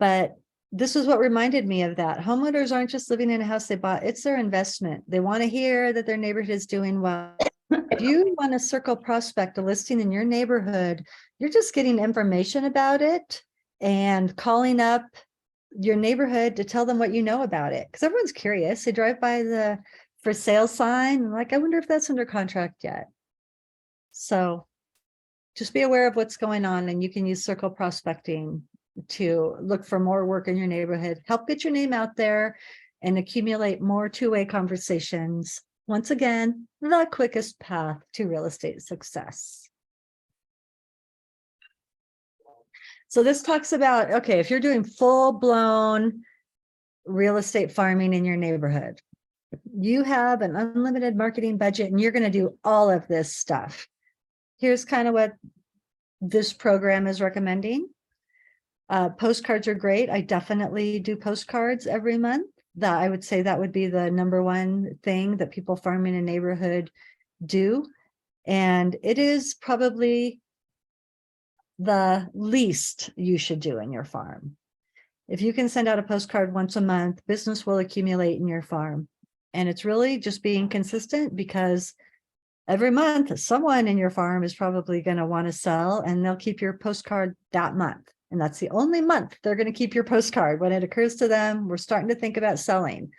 but this is what reminded me of that. Homeowners aren't just living in a house they bought, it's their investment. They want to hear that their neighborhood is doing well. If you want to circle prospect a listing in your neighborhood, you're just getting information about it and calling up your neighborhood to tell them what you know about it. Because everyone's curious. They drive by the for sale sign, like, I wonder if that's under contract yet. So just be aware of what's going on, and you can use circle prospecting to look for more work in your neighborhood, help get your name out there, and accumulate more two-way conversations. Once again, the quickest path to real estate success. So this talks about, okay, if you're doing full-blown real estate farming in your neighborhood, you have an unlimited marketing budget and you're going to do all of this stuff. Here's kind of what this program is recommending. Postcards are great. I definitely do postcards every month. That I would say that would be the #1 thing that people farming in a neighborhood do. And it is probably the least you should do in your farm. If you can send out a postcard once a month, business will accumulate in your farm. And it's really just being consistent, because every month someone in your farm is probably going to want to sell, and they'll keep your postcard that month. And that's the only month they're going to keep your postcard. When it occurs to them, we're starting to think about selling.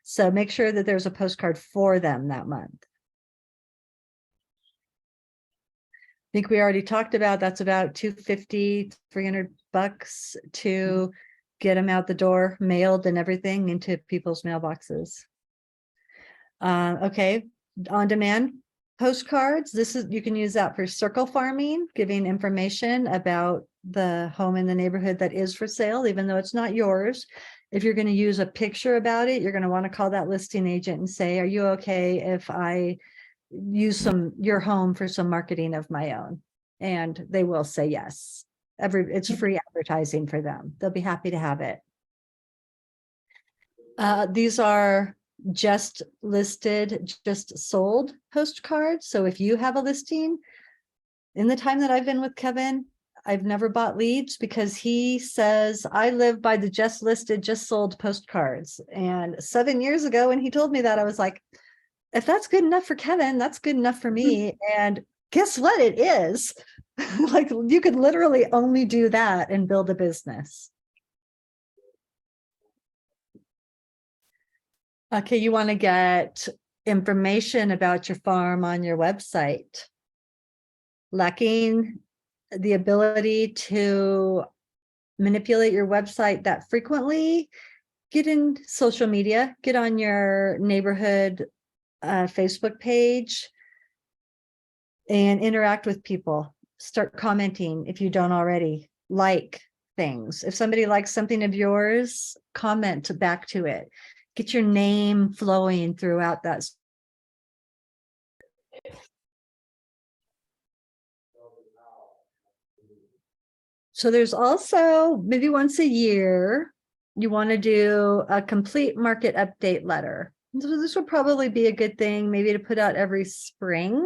So make sure that there's a postcard for them that month. I think we already talked about that's about $250, $300 to get them out the door, mailed and everything into people's mailboxes. Okay, on demand postcards. This is, you can use that for circle farming, giving information about the home in the neighborhood that is for sale, even though it's not yours. If you're going to use a picture about it, you're going to want to call that listing agent and say, are you okay if I use your home for some marketing of my own? And they will say yes. It's free advertising for them. They'll be happy to have it. These are just listed, just sold postcards. So if you have a listing, in the time that I've been with Kevin, I've never bought leads, because he says, I live by the just listed, just sold postcards. And 7 years ago, when he told me that, I was like, if that's good enough for Kevin, that's good enough for me. And guess what? It is. Like, you could literally only do that and build a business. Okay, you want to get information about your farm on your website. Lacking the ability to manipulate your website that frequently, get in social media, get on your neighborhood Facebook page and interact with people. Start commenting if you don't already. Like things. If somebody likes something of yours, comment back to it. Get your name flowing throughout that. So there's also maybe once a year, you want to do a complete market update letter. So this would probably be a good thing, maybe to put out every spring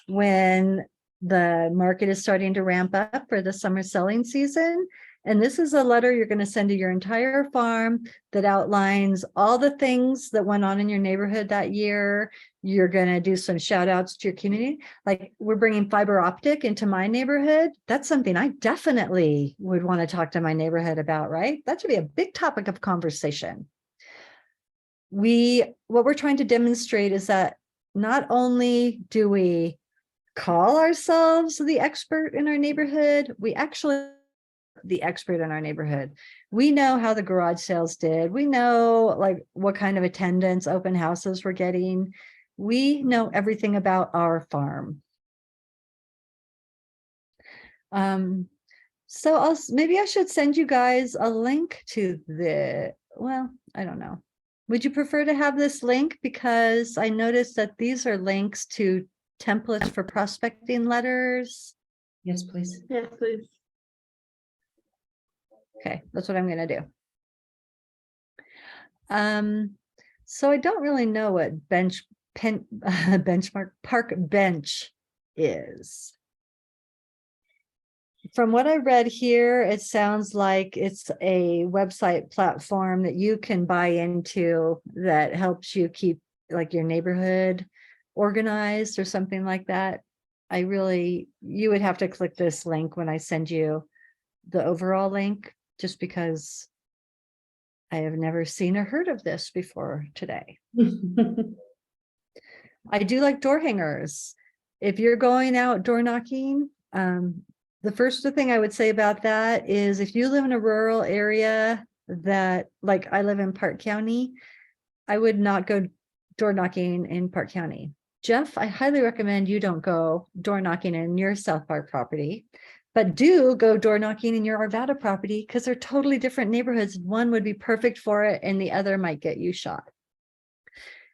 when the market is starting to ramp up for the summer selling season. And this is a letter you're going to send to your entire farm that outlines all the things that went on in your neighborhood that year. You're going to do some shout outs to your community. Like we're bringing fiber optic into my neighborhood. That's something I definitely would want to talk to my neighborhood about, right? That should be a big topic of conversation. What we're trying to demonstrate is that not only do we call ourselves the expert in our neighborhood, we actually the expert in our neighborhood. We know how the garage sales did. We know like what kind of attendance open houses we're getting. We know everything about our farm. So maybe I should send you guys a link to well, I don't know. Would you prefer to have this link? Because I noticed that these are links to templates for prospecting letters. Yes, please. Yeah, please. Okay, that's what I'm gonna do. So I don't really know what benchmark park bench is. From what I read here, it sounds like it's a website platform that you can buy into that helps you keep like your neighborhood organized or something like that. You would have to click this link when I send you the overall link, just because I have never seen or heard of this before today. I do like door hangers. If you're going out door knocking, the first thing I would say about that is if you live in a rural area that, like I live in Park County, I would not go door knocking in Park County. Jeff, I highly recommend you don't go door knocking in your South Park property, but do go door knocking in your Arvada property because they're totally different neighborhoods. One would be perfect for it and the other might get you shot.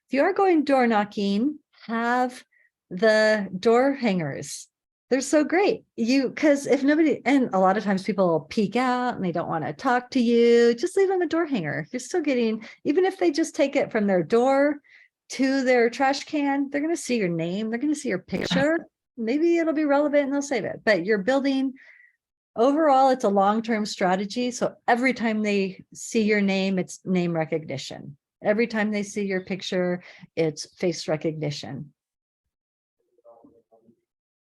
If you are going door knocking, have the door hangers. They're so great. Because if nobody, and a lot of times people peek out and they don't want to talk to you, just leave them a door hanger. You're still getting, even if they just take it from their door to their trash can, they're going to see your name. They're going to see your picture. Maybe it'll be relevant and they'll save it. But you're building, overall, it's a long-term strategy. So every time they see your name, it's name recognition. Every time they see your picture, it's face recognition.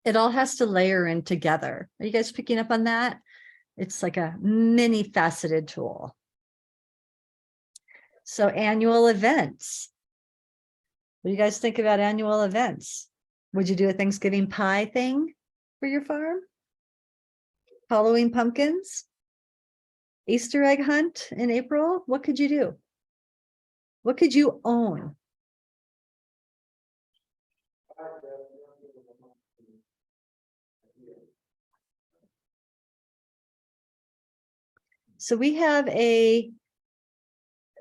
It all has to layer in together. Are you guys picking up on that? It's like a many faceted tool. So annual events. What do you guys think about annual events? Would you do a Thanksgiving pie thing for your farm? Halloween pumpkins? Easter egg hunt in April? What could you do? What could you own? So we have a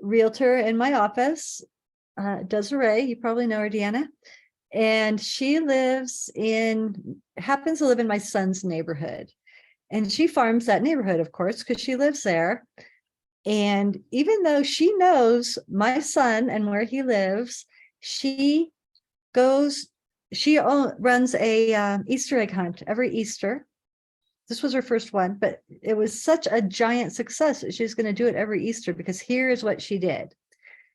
realtor in my office, Desiree, you probably know her, Deanna. And she happens to live in my son's neighborhood. And she farms that neighborhood, of course, because she lives there. And even though she knows my son and where he lives, she runs a Easter egg hunt every Easter. This was her first one, but it was such a giant success that she's going to do it every Easter, because here is what she did.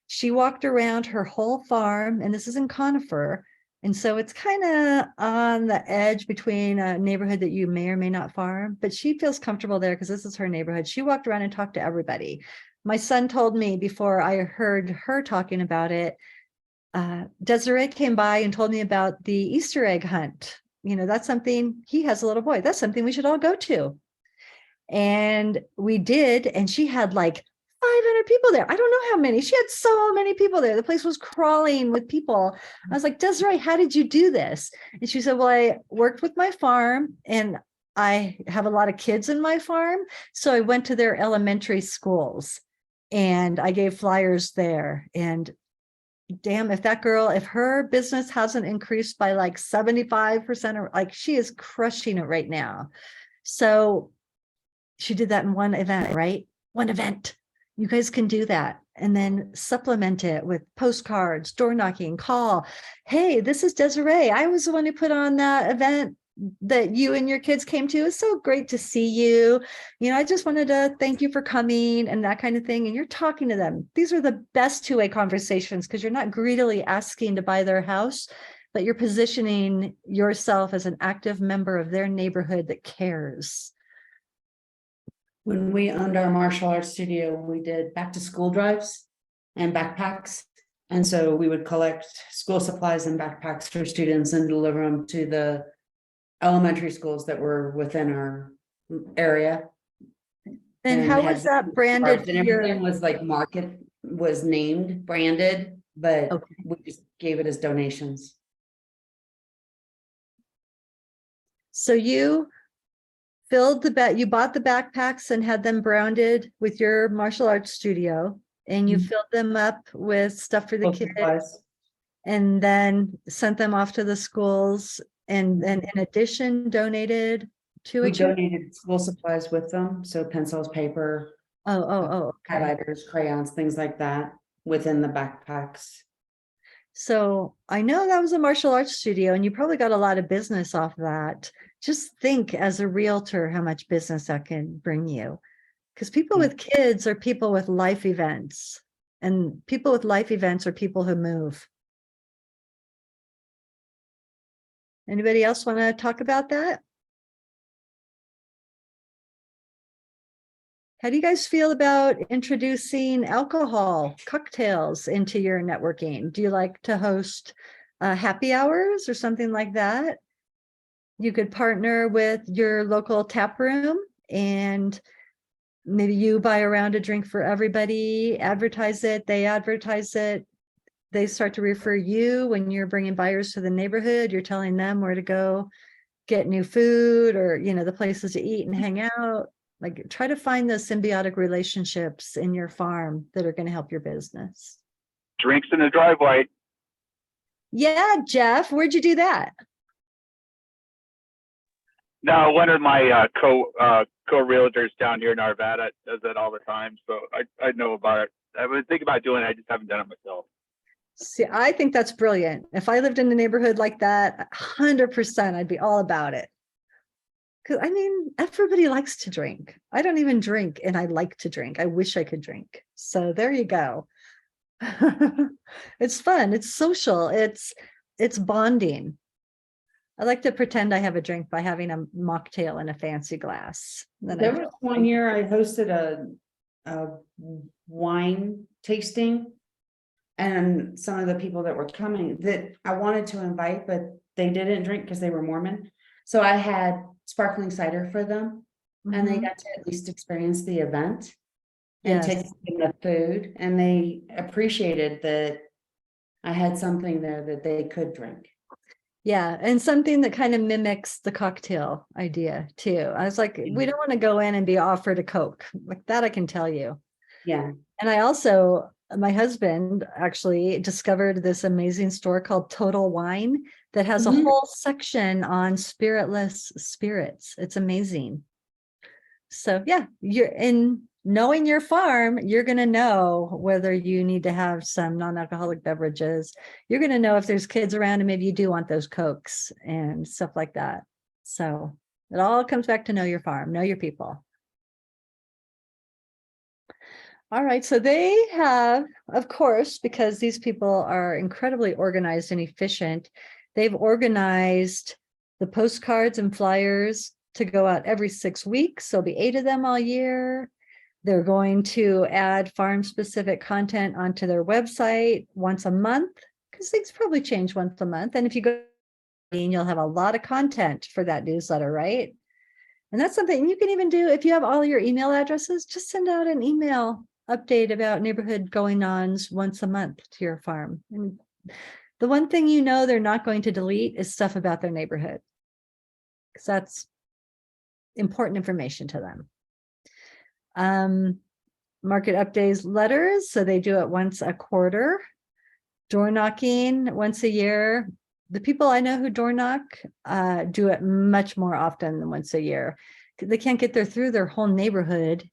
She walked around her whole farm, and this is in Conifer. And so it's kind of on the edge between a neighborhood that you may or may not farm, but she feels comfortable there because this is her neighborhood. She walked around and talked to everybody. My son told me before I heard her talking about it, Desiree came by and told me about the Easter egg hunt. You know, that's something, he has a little boy. That's something we should all go to. And we did. And she had like 500 people there. I don't know how many. She had so many people there. The place was crawling with people. I was like, Desiree, how did you do this? And she said, well, I worked with my farm and I have a lot of kids in my farm. So I went to their elementary schools and I gave flyers there. And damn, if her business hasn't increased by like 75%, or like she is crushing it right now. So she did that in one event, right? One event. You guys can do that and then supplement it with postcards, door knocking, call. Hey, this is Desiree. I was the one who put on that event that you and your kids came to. It's so great to see you. You know, I just wanted to thank you for coming and that kind of thing. And you're talking to them. These are the best two-way conversations because you're not greedily asking to buy their house, but you're positioning yourself as an active member of their neighborhood that cares. When we owned our martial arts studio, we did back to school drives and backpacks. And so we would collect school supplies and backpacks for students and deliver them to the elementary schools that were within our area. And how had was that branded? And everything was like was named, branded, but Okay. we just gave it as donations. So you filled you bought the backpacks and had them branded with your martial arts studio, and you Mhm. filled them up with stuff for the School kids supplies. and then sent them off to the schools and then in addition donated to We a charity? donated school supplies with them, so pencils, paper, Oh, okay. highlighters, crayons, things like that within the backpacks. So I know that was a martial arts studio and you probably got a lot of business off that. Just think as a realtor how much business that can bring you. Because people Yeah. with kids are people with life events, and people with life events are people who move. Anybody else want to talk about that? How do you guys feel about introducing alcohol, cocktails into your networking? Do you like to host happy hours or something like that? You could partner with your local tap room and maybe you buy a round of drink for everybody, advertise it, they advertise it. They start to refer you when you're bringing buyers to the neighborhood, you're telling them where to go get new food or, you know, the places to eat and hang out. Like try to find those symbiotic relationships in your farm that are going to help your business. Drinks in the driveway. Yeah, Jeff, where'd you do that? No, one of my co-realtors down here in Arvada does that all the time, so I know about it. I was thinking about doing it, I just haven't done it myself. See, I think that's brilliant. If I lived in a neighborhood like that, 100%, I'd be all about it. Because I mean, everybody likes to drink. I don't even drink, and I like to drink. I wish I could drink. So there you go. It's fun. It's social. It's bonding. I like to pretend I have a drink by having a mocktail in a fancy glass. Then I There feel was one year I hosted a wine tasting. And some of the people that were coming that I wanted to invite, but they didn't drink because they were Mormon. So I had sparkling cider for them and they Mhm. got to at least experience the event Yes. and taste the food. And they appreciated that I had something there that they could drink. Yeah, and something that kind of mimics the cocktail idea too. I was like, we don't want to go in and be offered a Coke. Like that I can tell you. Yeah. And I also, my husband actually discovered this amazing store called Total Wine that has a Mhm. whole section on spiritless spirits. It's amazing. So yeah, you're in knowing your farm, you're going to know whether you need to have some non-alcoholic beverages. You're going to know if there's kids around and maybe you do want those Cokes and stuff like that. So it all comes back to know your farm, know your people. All right, so they have, of course, because these people are incredibly organized and efficient, they've organized the postcards and flyers to go out every 6 weeks. There'll be 8 of them all year. They're going to add farm-specific content onto their website once a month, because things probably change once a month. And if you go, you'll have a lot of content for that newsletter, right? And that's something you can even do if you have all your email addresses, just send out an email update about neighborhood going-ons once a month to your farm. And the one thing you know they're not going to delete is stuff about their neighborhood, because that's important information to them. Market updates letters, so they do it once a quarter. Door knocking once a year. The people I know who door knock do it much more often than once a year, they can't get there through their whole neighborhood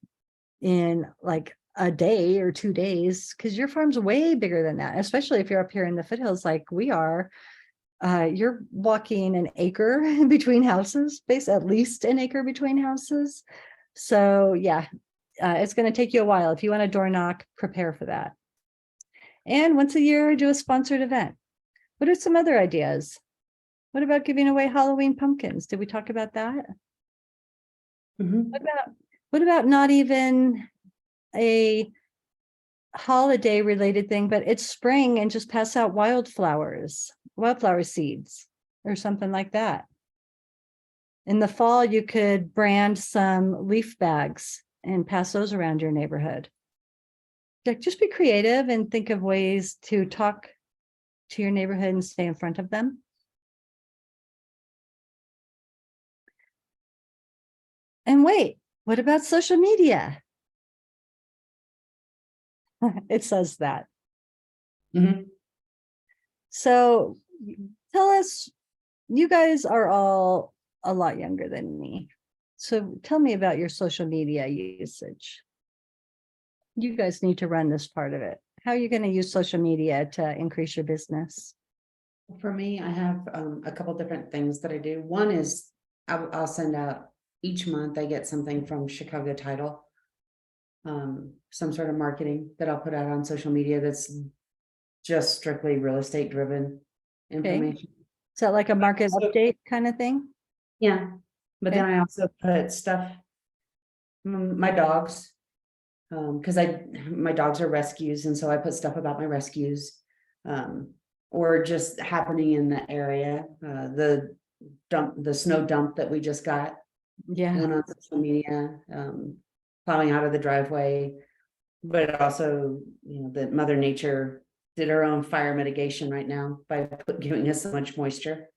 in like a day or 2 days, because your farm's way bigger than that, especially if you're up here in the foothills like we are. You're walking an acre between houses, at least an acre between houses. So yeah, it's going to take you a while. If you want to door knock, prepare for that. And once a year, do a sponsored event. What are some other ideas? What about giving away Halloween pumpkins? Did we talk about that? Mhm. What about not even a holiday related thing, but it's spring and just pass out wildflower seeds or something like that. In the fall, you could brand some leaf bags and pass those around your neighborhood. Like, just be creative and think of ways to talk to your neighborhood and stay in front of them. And wait, what about social media? It says that. Mhm. So tell us, you guys are all a lot younger than me. So tell me about your social media usage. You guys need to run this part of it. How are you going to use social media to increase your business? For me, I have a couple different things that I do. One is I'll send out each month, I get something from Chicago Title. Some sort of marketing that I'll put out on social media that's just strictly real estate driven information. Is that like a market So- update kind of thing? Yeah, but then I also put stuff, my dogs, because my dogs are rescues, and so I put stuff about my rescues, or just happening in the area. The snow dump that we just got Yeah. went on social media, plowing out of the driveway, but also, that Mother Nature did her own fire mitigation right now by giving us so much moisture.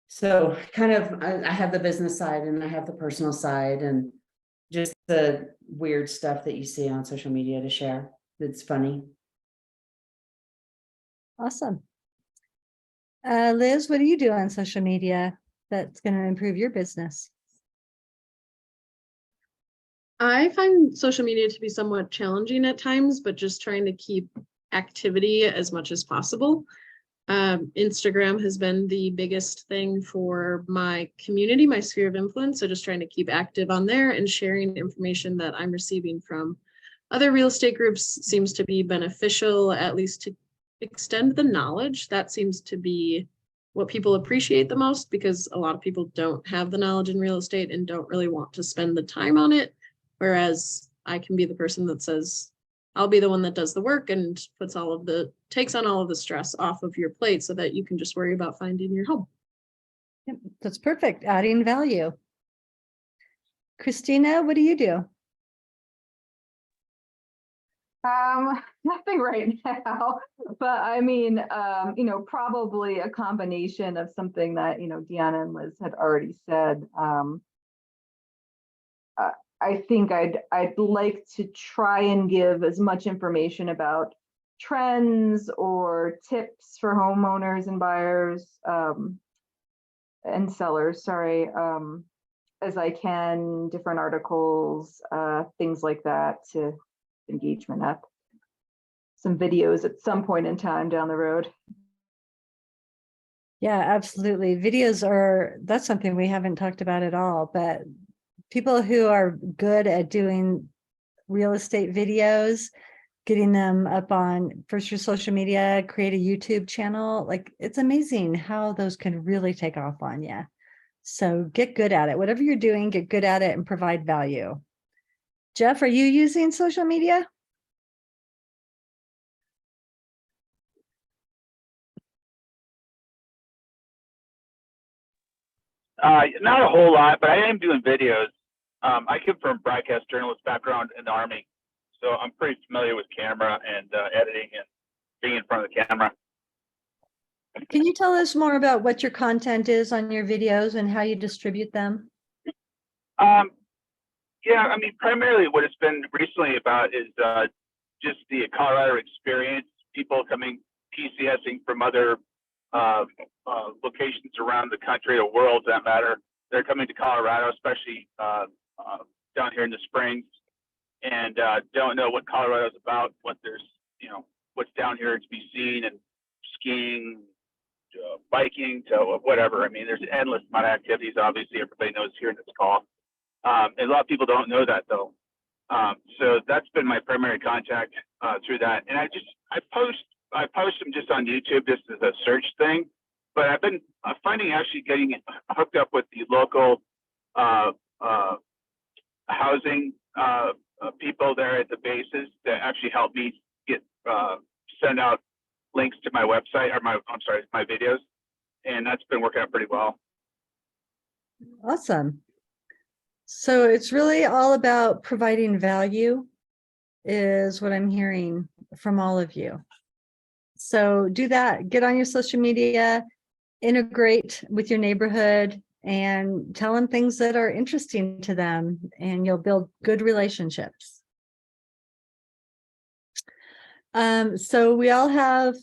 So kind of, I have the business side and I have the personal side, and just the weird stuff that you see on social media to share. That's funny. Awesome. Liz, what do you do on social media that's going to improve your business? I find social media to be somewhat challenging at times, but just trying to keep activity as much as possible. Instagram has been the biggest thing for my community, my sphere of influence. So just trying to keep active on there and sharing information that I'm receiving from other real estate groups seems to be beneficial, at least to extend the knowledge. That seems to be what people appreciate the most, because a lot of people don't have the knowledge in real estate and don't really want to spend the time on it. Whereas I can be the person that says, I'll be the one that does the work and takes on all of the stress off of your plate so that you can just worry about finding your home. Yep, that's perfect. Adding value. Christina, what do you do? Nothing right now, but I mean, probably a combination of something that, Deanna and Liz had already said. I think I'd like to try and give as much information about trends or tips for homeowners and buyers, and sellers, sorry, as I can, different articles, things like that to engagement up. Some videos at some point in time down the road. Yeah, absolutely. That's something we haven't talked about at all, but people who are good at doing real estate videos, getting them up on first your social media, create a YouTube channel, like it's amazing how those can really take off on you. So get good at it. Whatever you're doing, get good at it and provide value. Jeff, are you using social media? Not a whole lot, but I am doing videos. I come from broadcast journalist background in the Army, so I'm pretty familiar with camera and editing and being in front of the camera. Can you tell us more about what your content is on your videos and how you distribute them? Yeah, I mean, primarily what it's been recently about is just the Colorado experience, people coming PCSing from other locations around the country or world, for that matter, they're coming to Colorado, especially down here in the Springs, and don't know what Colorado's about, what there's, you know, what's down here to be seen, and skiing, biking, to whatever. I mean, there's an endless amount of activities. Obviously, everybody knows here in this call. And a lot of people don't know that though. So that's been my primary contact through that. And I post them just on YouTube, just as a search thing. But I've been finding actually getting hooked up with the local housing people there at the bases that actually help me get send out links to my website, or my videos, and that's been working out pretty well. Awesome. So it's really all about providing value, is what I'm hearing from all of you. So do that, get on your social media, integrate with your neighborhood, and tell them things that are interesting to them, and you'll build good relationships. So we all have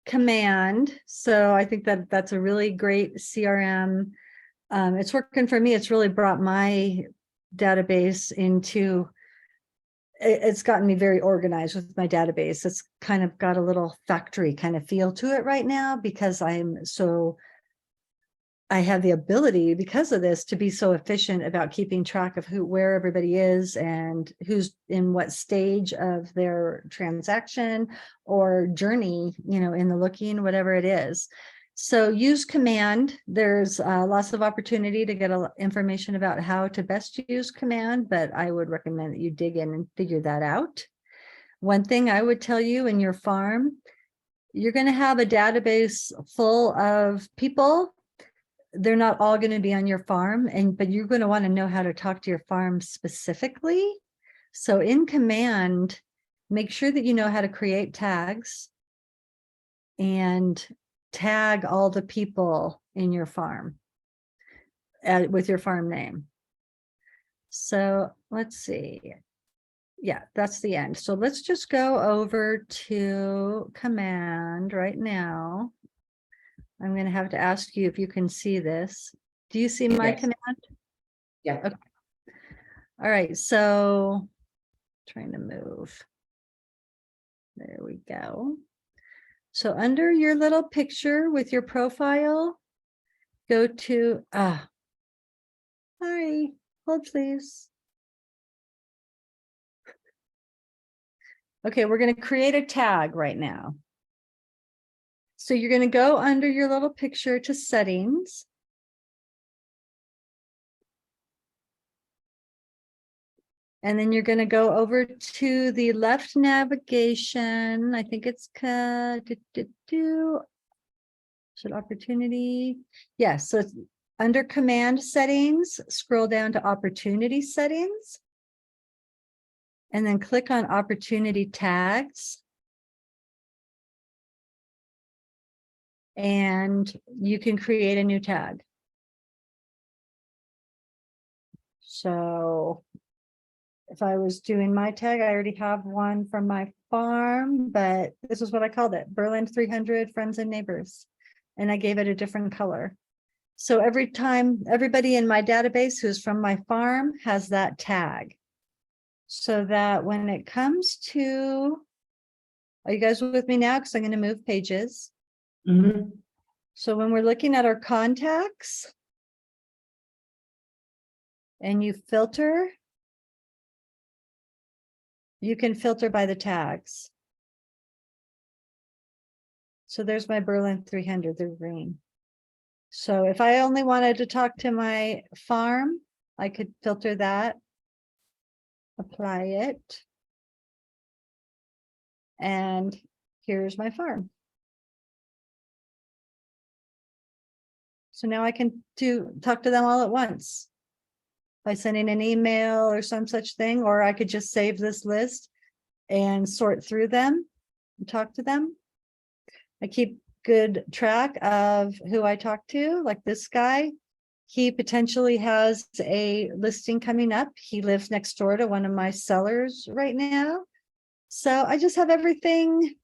Command. So I think that that's a really great CRM. It's working for me. It's really brought my database into, it's gotten me very organized with my database. It's kind of got a little factory kind of feel to it right now, because I have the ability, because of this, to be so efficient about keeping track of where everybody is and who's in what stage of their transaction or journey, you know, in the looking, whatever it is. So use Command. There's lots of opportunity to get information about how to best use Command, but I would recommend that you dig in and figure that out. One thing I would tell you, in your farm, you're going to have a database full of people. They're not all going to be on your farm, but you're going to want to know how to talk to your farm specifically. So in Command, make sure that you know how to create tags and tag all the people in your farm with your farm name. So let's see. Yeah, that's the end. So let's just go over to Command right now. I'm going to have to ask you if you can see this. Do you see my Yes. command? Yeah. Okay. All right, so trying to move. There we go. So under your little picture with your profile, go to, sorry, hold please. Okay, we're going to create a tag right now. So you're going to go under your little picture to settings. And then you're going to go over to the left navigation. I think it's should opportunity. Yes, so it's under command settings, scroll down to opportunity settings. And then click on opportunity tags. And you can create a new tag. So if I was doing my tag, I already have one from my farm, but this is what I called it, Berlin 300 Friends and Neighbors. And I gave it a different color. So every time, everybody in my database who's from my farm has that tag. So that when it comes to, are you guys with me now? Because I'm going to move pages. Mhm. So when we're looking at our contacts and you filter, you can filter by the tags. So there's my Berlin 300, they're green. So if I only wanted to talk to my farm, I could filter that, apply it. And here's my farm. So now I can talk to them all at once by sending an email or some such thing, or I could just save this list and sort through them and talk to them. I keep good track of who I talk to, like this guy. He potentially has a listing coming up. He lives next door to one of my sellers right now. So I just have everything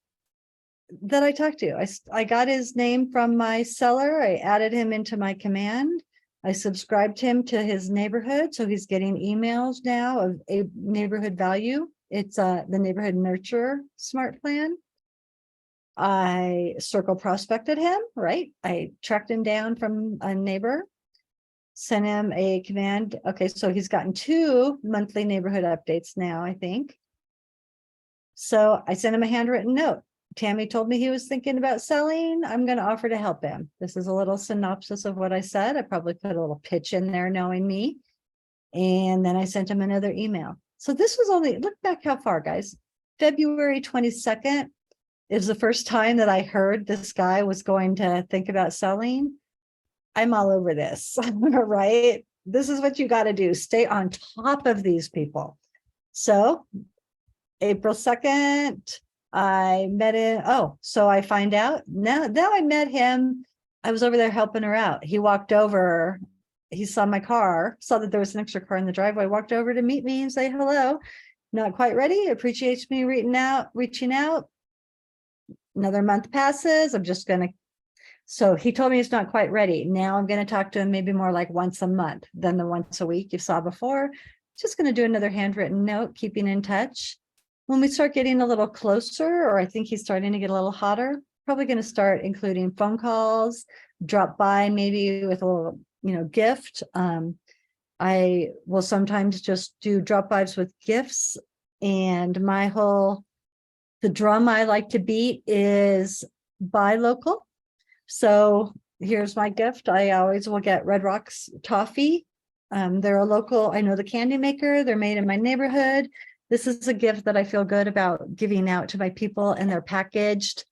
that I talked to. I got his name from my seller. I added him into my command. I subscribed him to his neighborhood, so he's getting emails now of a neighborhood value. It's the neighborhood nurture smart plan. I circle prospected him, right? I tracked him down from a neighbor, sent him a command. Okay, so he's gotten 2 monthly neighborhood updates now, I think. So I sent him a handwritten note. Tammy told me he was thinking about selling. I'm going to offer to help him. This is a little synopsis of what I said. I probably put a little pitch in there knowing me. And then I sent him another email. So this was only, look back how far, guys. February 22nd is the first time that I heard this guy was going to think about selling. I'm all over this, right? This is what you got to do. Stay on top of these people. So April 2nd, I met him. Oh, so I find out now I met him. I was over there helping her out. He walked over. He saw my car, saw that there was an extra car in the driveway, walked over to meet me and say hello. Not quite ready. Appreciates me reaching out. Another month passes. I'm just going to. So he told me he's not quite ready. Now I'm going to talk to him maybe more like once a month than the once a week you saw before. Just going to do another handwritten note, keeping in touch. When we start getting a little closer, or I think he's starting to get a little hotter, probably going to start including phone calls, drop by maybe with a little, gift. I will sometimes just do drop-bys with gifts. And the drum I like to beat is buy local. So here's my gift. I always will get Red Rocks toffee. They're a local, I know the candy maker. They're made in my neighborhood. This is a gift that I feel good about giving out to my people, and they're packaged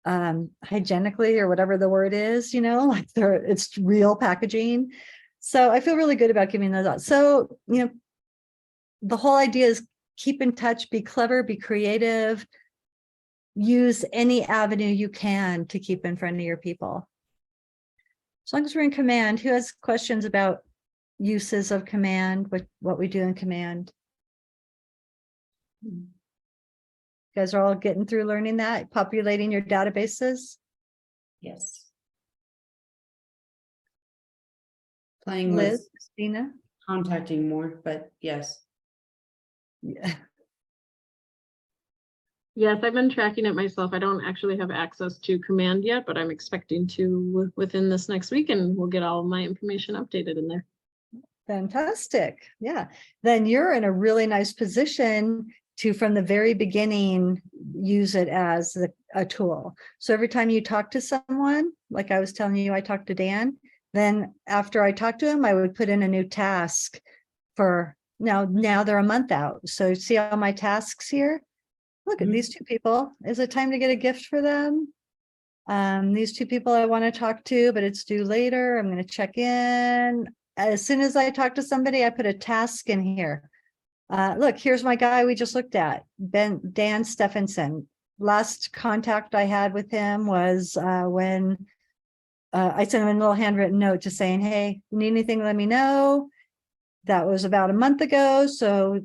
hygienically, or whatever the word is, like it's real packaging. So I feel really good about giving those out. So, the whole idea is keep in touch, be clever, be creative, use any avenue you can to keep in front of your people. As long as we're in command, who has questions about uses of command, what we do in command? You guys are all getting through learning that, populating your databases. Yes. Playing Liz, with Christina. contacting more, but yes. Yeah. Yes, I've been tracking it myself. I don't actually have access to command yet, but I'm expecting to within this next week, and we'll get all of my information updated in there. Fantastic. Yeah. Then you're in a really nice position to, from the very beginning, use it as a tool. So every time you talk to someone, like I was telling you, I talked to Dan, then after I talked to him, I would put in a new task for now they're a month out. So see all my tasks here? Look at these 2 people. Is it time to get a gift for them? These 2 people I want to talk to, but it's due later. I'm going to check in. As soon as I talk to somebody, I put a task in here. Look, here's my guy we just looked at, Dan Stephenson. Last contact I had with him was when I sent him a little handwritten note just saying, hey, you need anything, let me know. That was about a month ago. So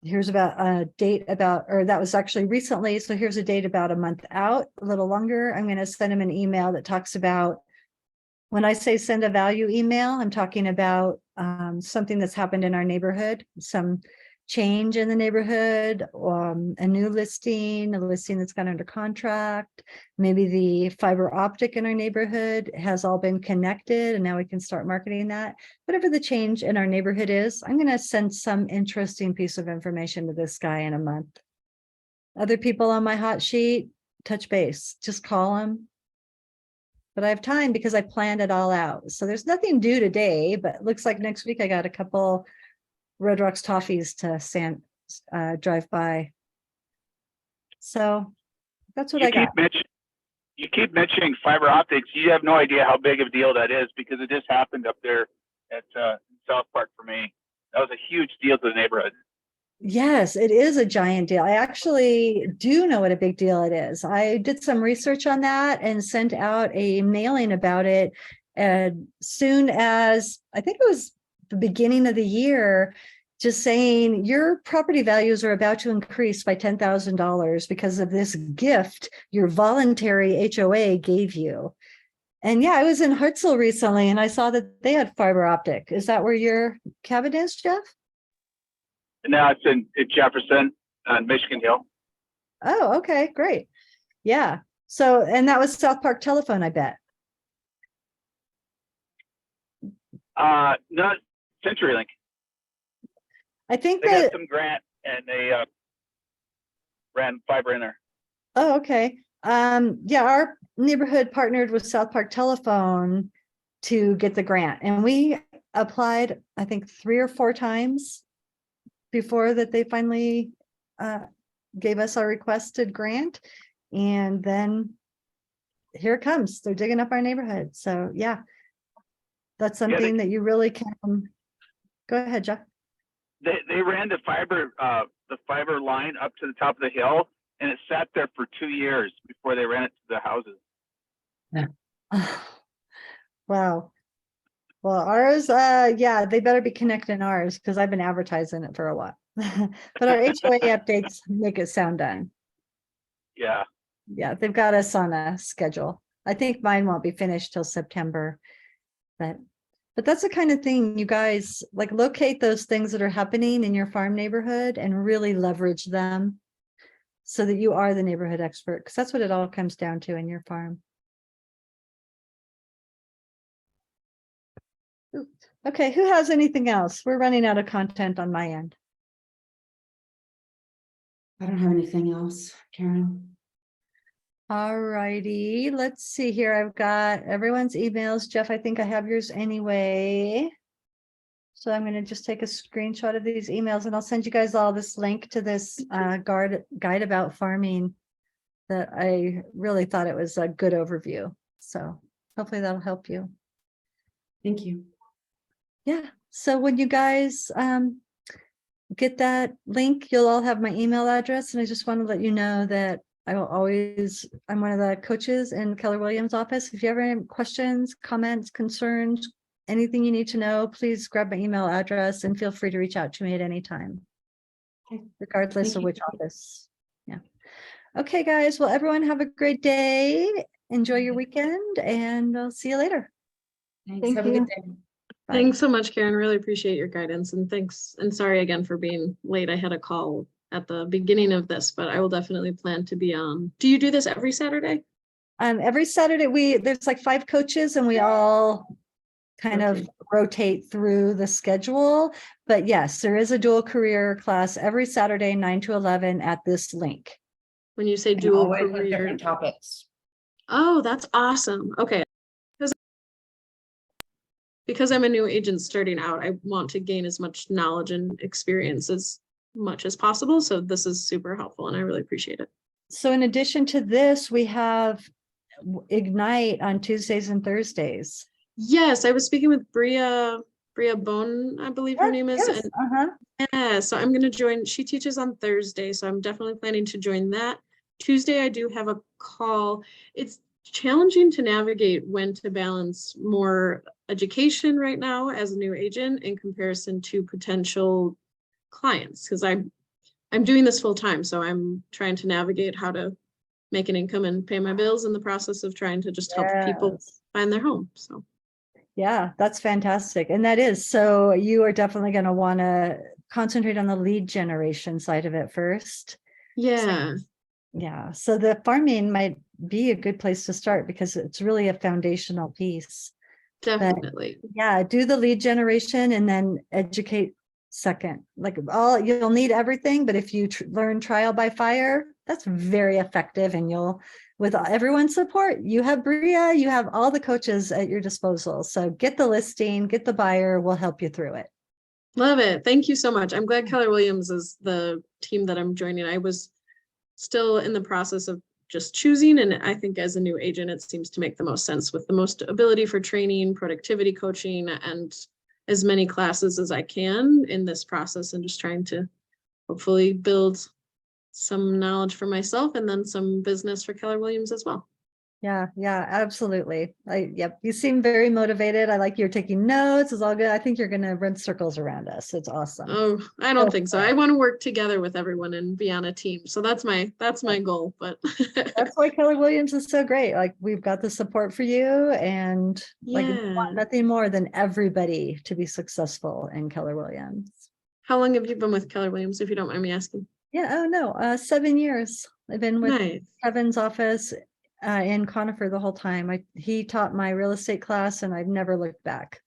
here's about a date that was actually recently. So here's a date about a month out, a little longer. I'm going to send him an email that talks about, when I say send a value email, I'm talking about something that's happened in our neighborhood, some change in the neighborhood, a new listing, a listing that's gone under contract. Maybe the fiber optic in our neighborhood has all been connected and now we can start marketing that. Whatever the change in our neighborhood is, I'm going to send some interesting piece of information to this guy in a month. Other people on my hot sheet, touch base, just call them. But I have time because I planned it all out. So there's nothing due today, but it looks like next week I got a couple Red Rocks toffees to drive by. So that's what I got. You keep mentioning fiber optics. You have no idea how big of a deal that is, because it just happened up there at South Park for me. That was a huge deal to the neighborhood. Yes, it is a giant deal. I actually do know what a big deal it is. I did some research on that and sent out a mailing about it as soon as, I think it was the beginning of the year, just saying your property values are about to increase by $10,000 because of this gift your voluntary HOA gave you. And yeah, I was in Hartselle recently and I saw that they had fiber optic. Is that where your cabin is, Jeff? Now it's in Jefferson, Michigan Hill. Oh, okay, great. Yeah. So, and that was South Park Telephone, I bet. Not CenturyLink. I think They got that, some grant and they ran fiber in there. oh, okay. Yeah, our neighborhood partnered with South Park Telephone to get the grant and we applied, I think 3 or 4 times before that they finally gave us our requested grant. And then here it comes. They're digging up our neighborhood. So yeah, that's something that you really can. Go ahead, Jeff. They ran the fiber line up to the top of the hill, and it sat there for 2 years before they ran it to the houses. Wow. Well, ours, yeah, they better be connecting ours because I've been advertising it for a while. But our HOA updates make it sound done. Yeah. Yeah, they've got us on a schedule. I think mine won't be finished till September. But that's the kind of thing you guys like locate those things that are happening in your farm neighborhood and really leverage them so that you are the neighborhood expert, because that's what it all comes down to in your farm. Ooh, okay, who has anything else? We're running out of content on my end. I don't have anything else, Karen. All righty, let's see here. I've got everyone's emails. Jeff, I think I have yours anyway. So I'm going to just take a screenshot of these emails and I'll send you guys all this link to this guide about farming that I really thought it was a good overview. So hopefully that'll help you. Thank you. Yeah, so when you guys get that link, you'll all have my email address. And I just want to let you know that I'm one of the coaches in Keller Williams' office. If you have any questions, comments, concerns, anything you need to know, please grab my email address and feel free to reach out to me at any time, Okay. regardless Thank of you. which office. Yeah. Okay, guys. Well, everyone have a great day. Enjoy your weekend and I'll see you later. Thanks. Thank Have a you. good day. Bye. Thanks so much, Karen. Really appreciate your guidance and thanks. And sorry again for being late. I had a call at the beginning of this, but I will definitely plan to be on. Do you do this every Saturday? Every Saturday there's like 5 coaches and we all kind of rotate through the schedule. But yes, there is a dual career class every Saturday, 9 to 11 at this link. When you say And dual always with career. different topics. Oh, that's awesome. Okay. Because I'm a new agent starting out, I want to gain as much knowledge and experience as much as possible. So this is super helpful and I really appreciate it. So in addition to this, we have Ignite on Tuesdays and Thursdays. Yes, I was speaking with Bria Bone, I believe her name is. Yes, And yeah, so I'm going to join. She teaches on Thursday, so I'm definitely planning to join that. Tuesday, I do have a call. It's challenging to navigate when to balance more education right now as a new agent in comparison to potential clients, because I'm doing this full time, so I'm trying to navigate how to make an income and pay my bills in the process of trying to just help people Yes. find their home. So Yeah, that's fantastic. And that is, so you are definitely going to want to concentrate on the lead generation side of it first. yeah. Yeah, so the farming might be a good place to start because it's really a foundational piece. Definitely. Yeah, do the lead generation and then educate second. Like you'll need everything, but if you learn trial by fire, that's very effective. And with everyone's support, you have Bria, you have all the coaches at your disposal. So get the listing, get the buyer, we'll help you through it. Love it. Thank you so much. I'm glad Keller Williams is the team that I'm joining. I was still in the process of just choosing. And I think as a new agent, it seems to make the most sense with the most ability for training, productivity coaching, and as many classes as I can in this process, and just trying to hopefully build some knowledge for myself and then some business for Keller Williams as well. Yeah, yeah, absolutely. Yep, you seem very motivated. I like you're taking notes. It's all good. I think you're gonna run circles around us. It's awesome. Oh, I Go don't think so. for it. I want to work together with everyone and be on a team. So that's my goal, but That's why Keller Williams is so great. Like, we've got the support for you, and like, we yeah. want nothing more than everybody to be successful in Keller Williams. How long have you been with Keller Williams, if you don't mind me asking? Yeah, oh no, 7 years. I've been with Nice. Kevin's office in Conifer the whole time. He taught my real estate class, and I've never looked back.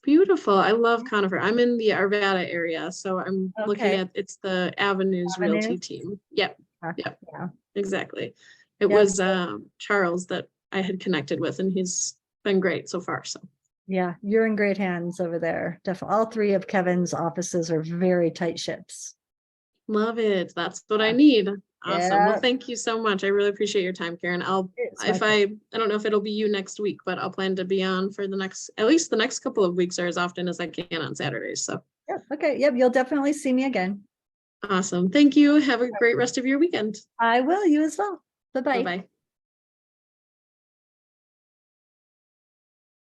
Beautiful. I love Conifer. I'm in the Arvada area, so I'm looking Okay. at it's the Avenues Realty Avenues? team. Yep, Yep. Yeah. exactly. It Yep. was Charles that I had connected with, and he's been great so far. So Yeah, you're in great hands over there. Definitely. All 3 of Kevin's offices are very tight ships. love it. That's what I Yeah. need. Awesome. Yeah. Well, thank you so much. I really appreciate your time, Karen. It's my If I don't know if it'll be you next week, but I'll plan to be on for at least the next couple of weeks, or as often as I can on Saturdays. So Yeah, okay. Yep, you'll definitely see me again. awesome. Thank you. Have a great rest of your weekend. I will, you as well. Bye-bye. Bye-bye.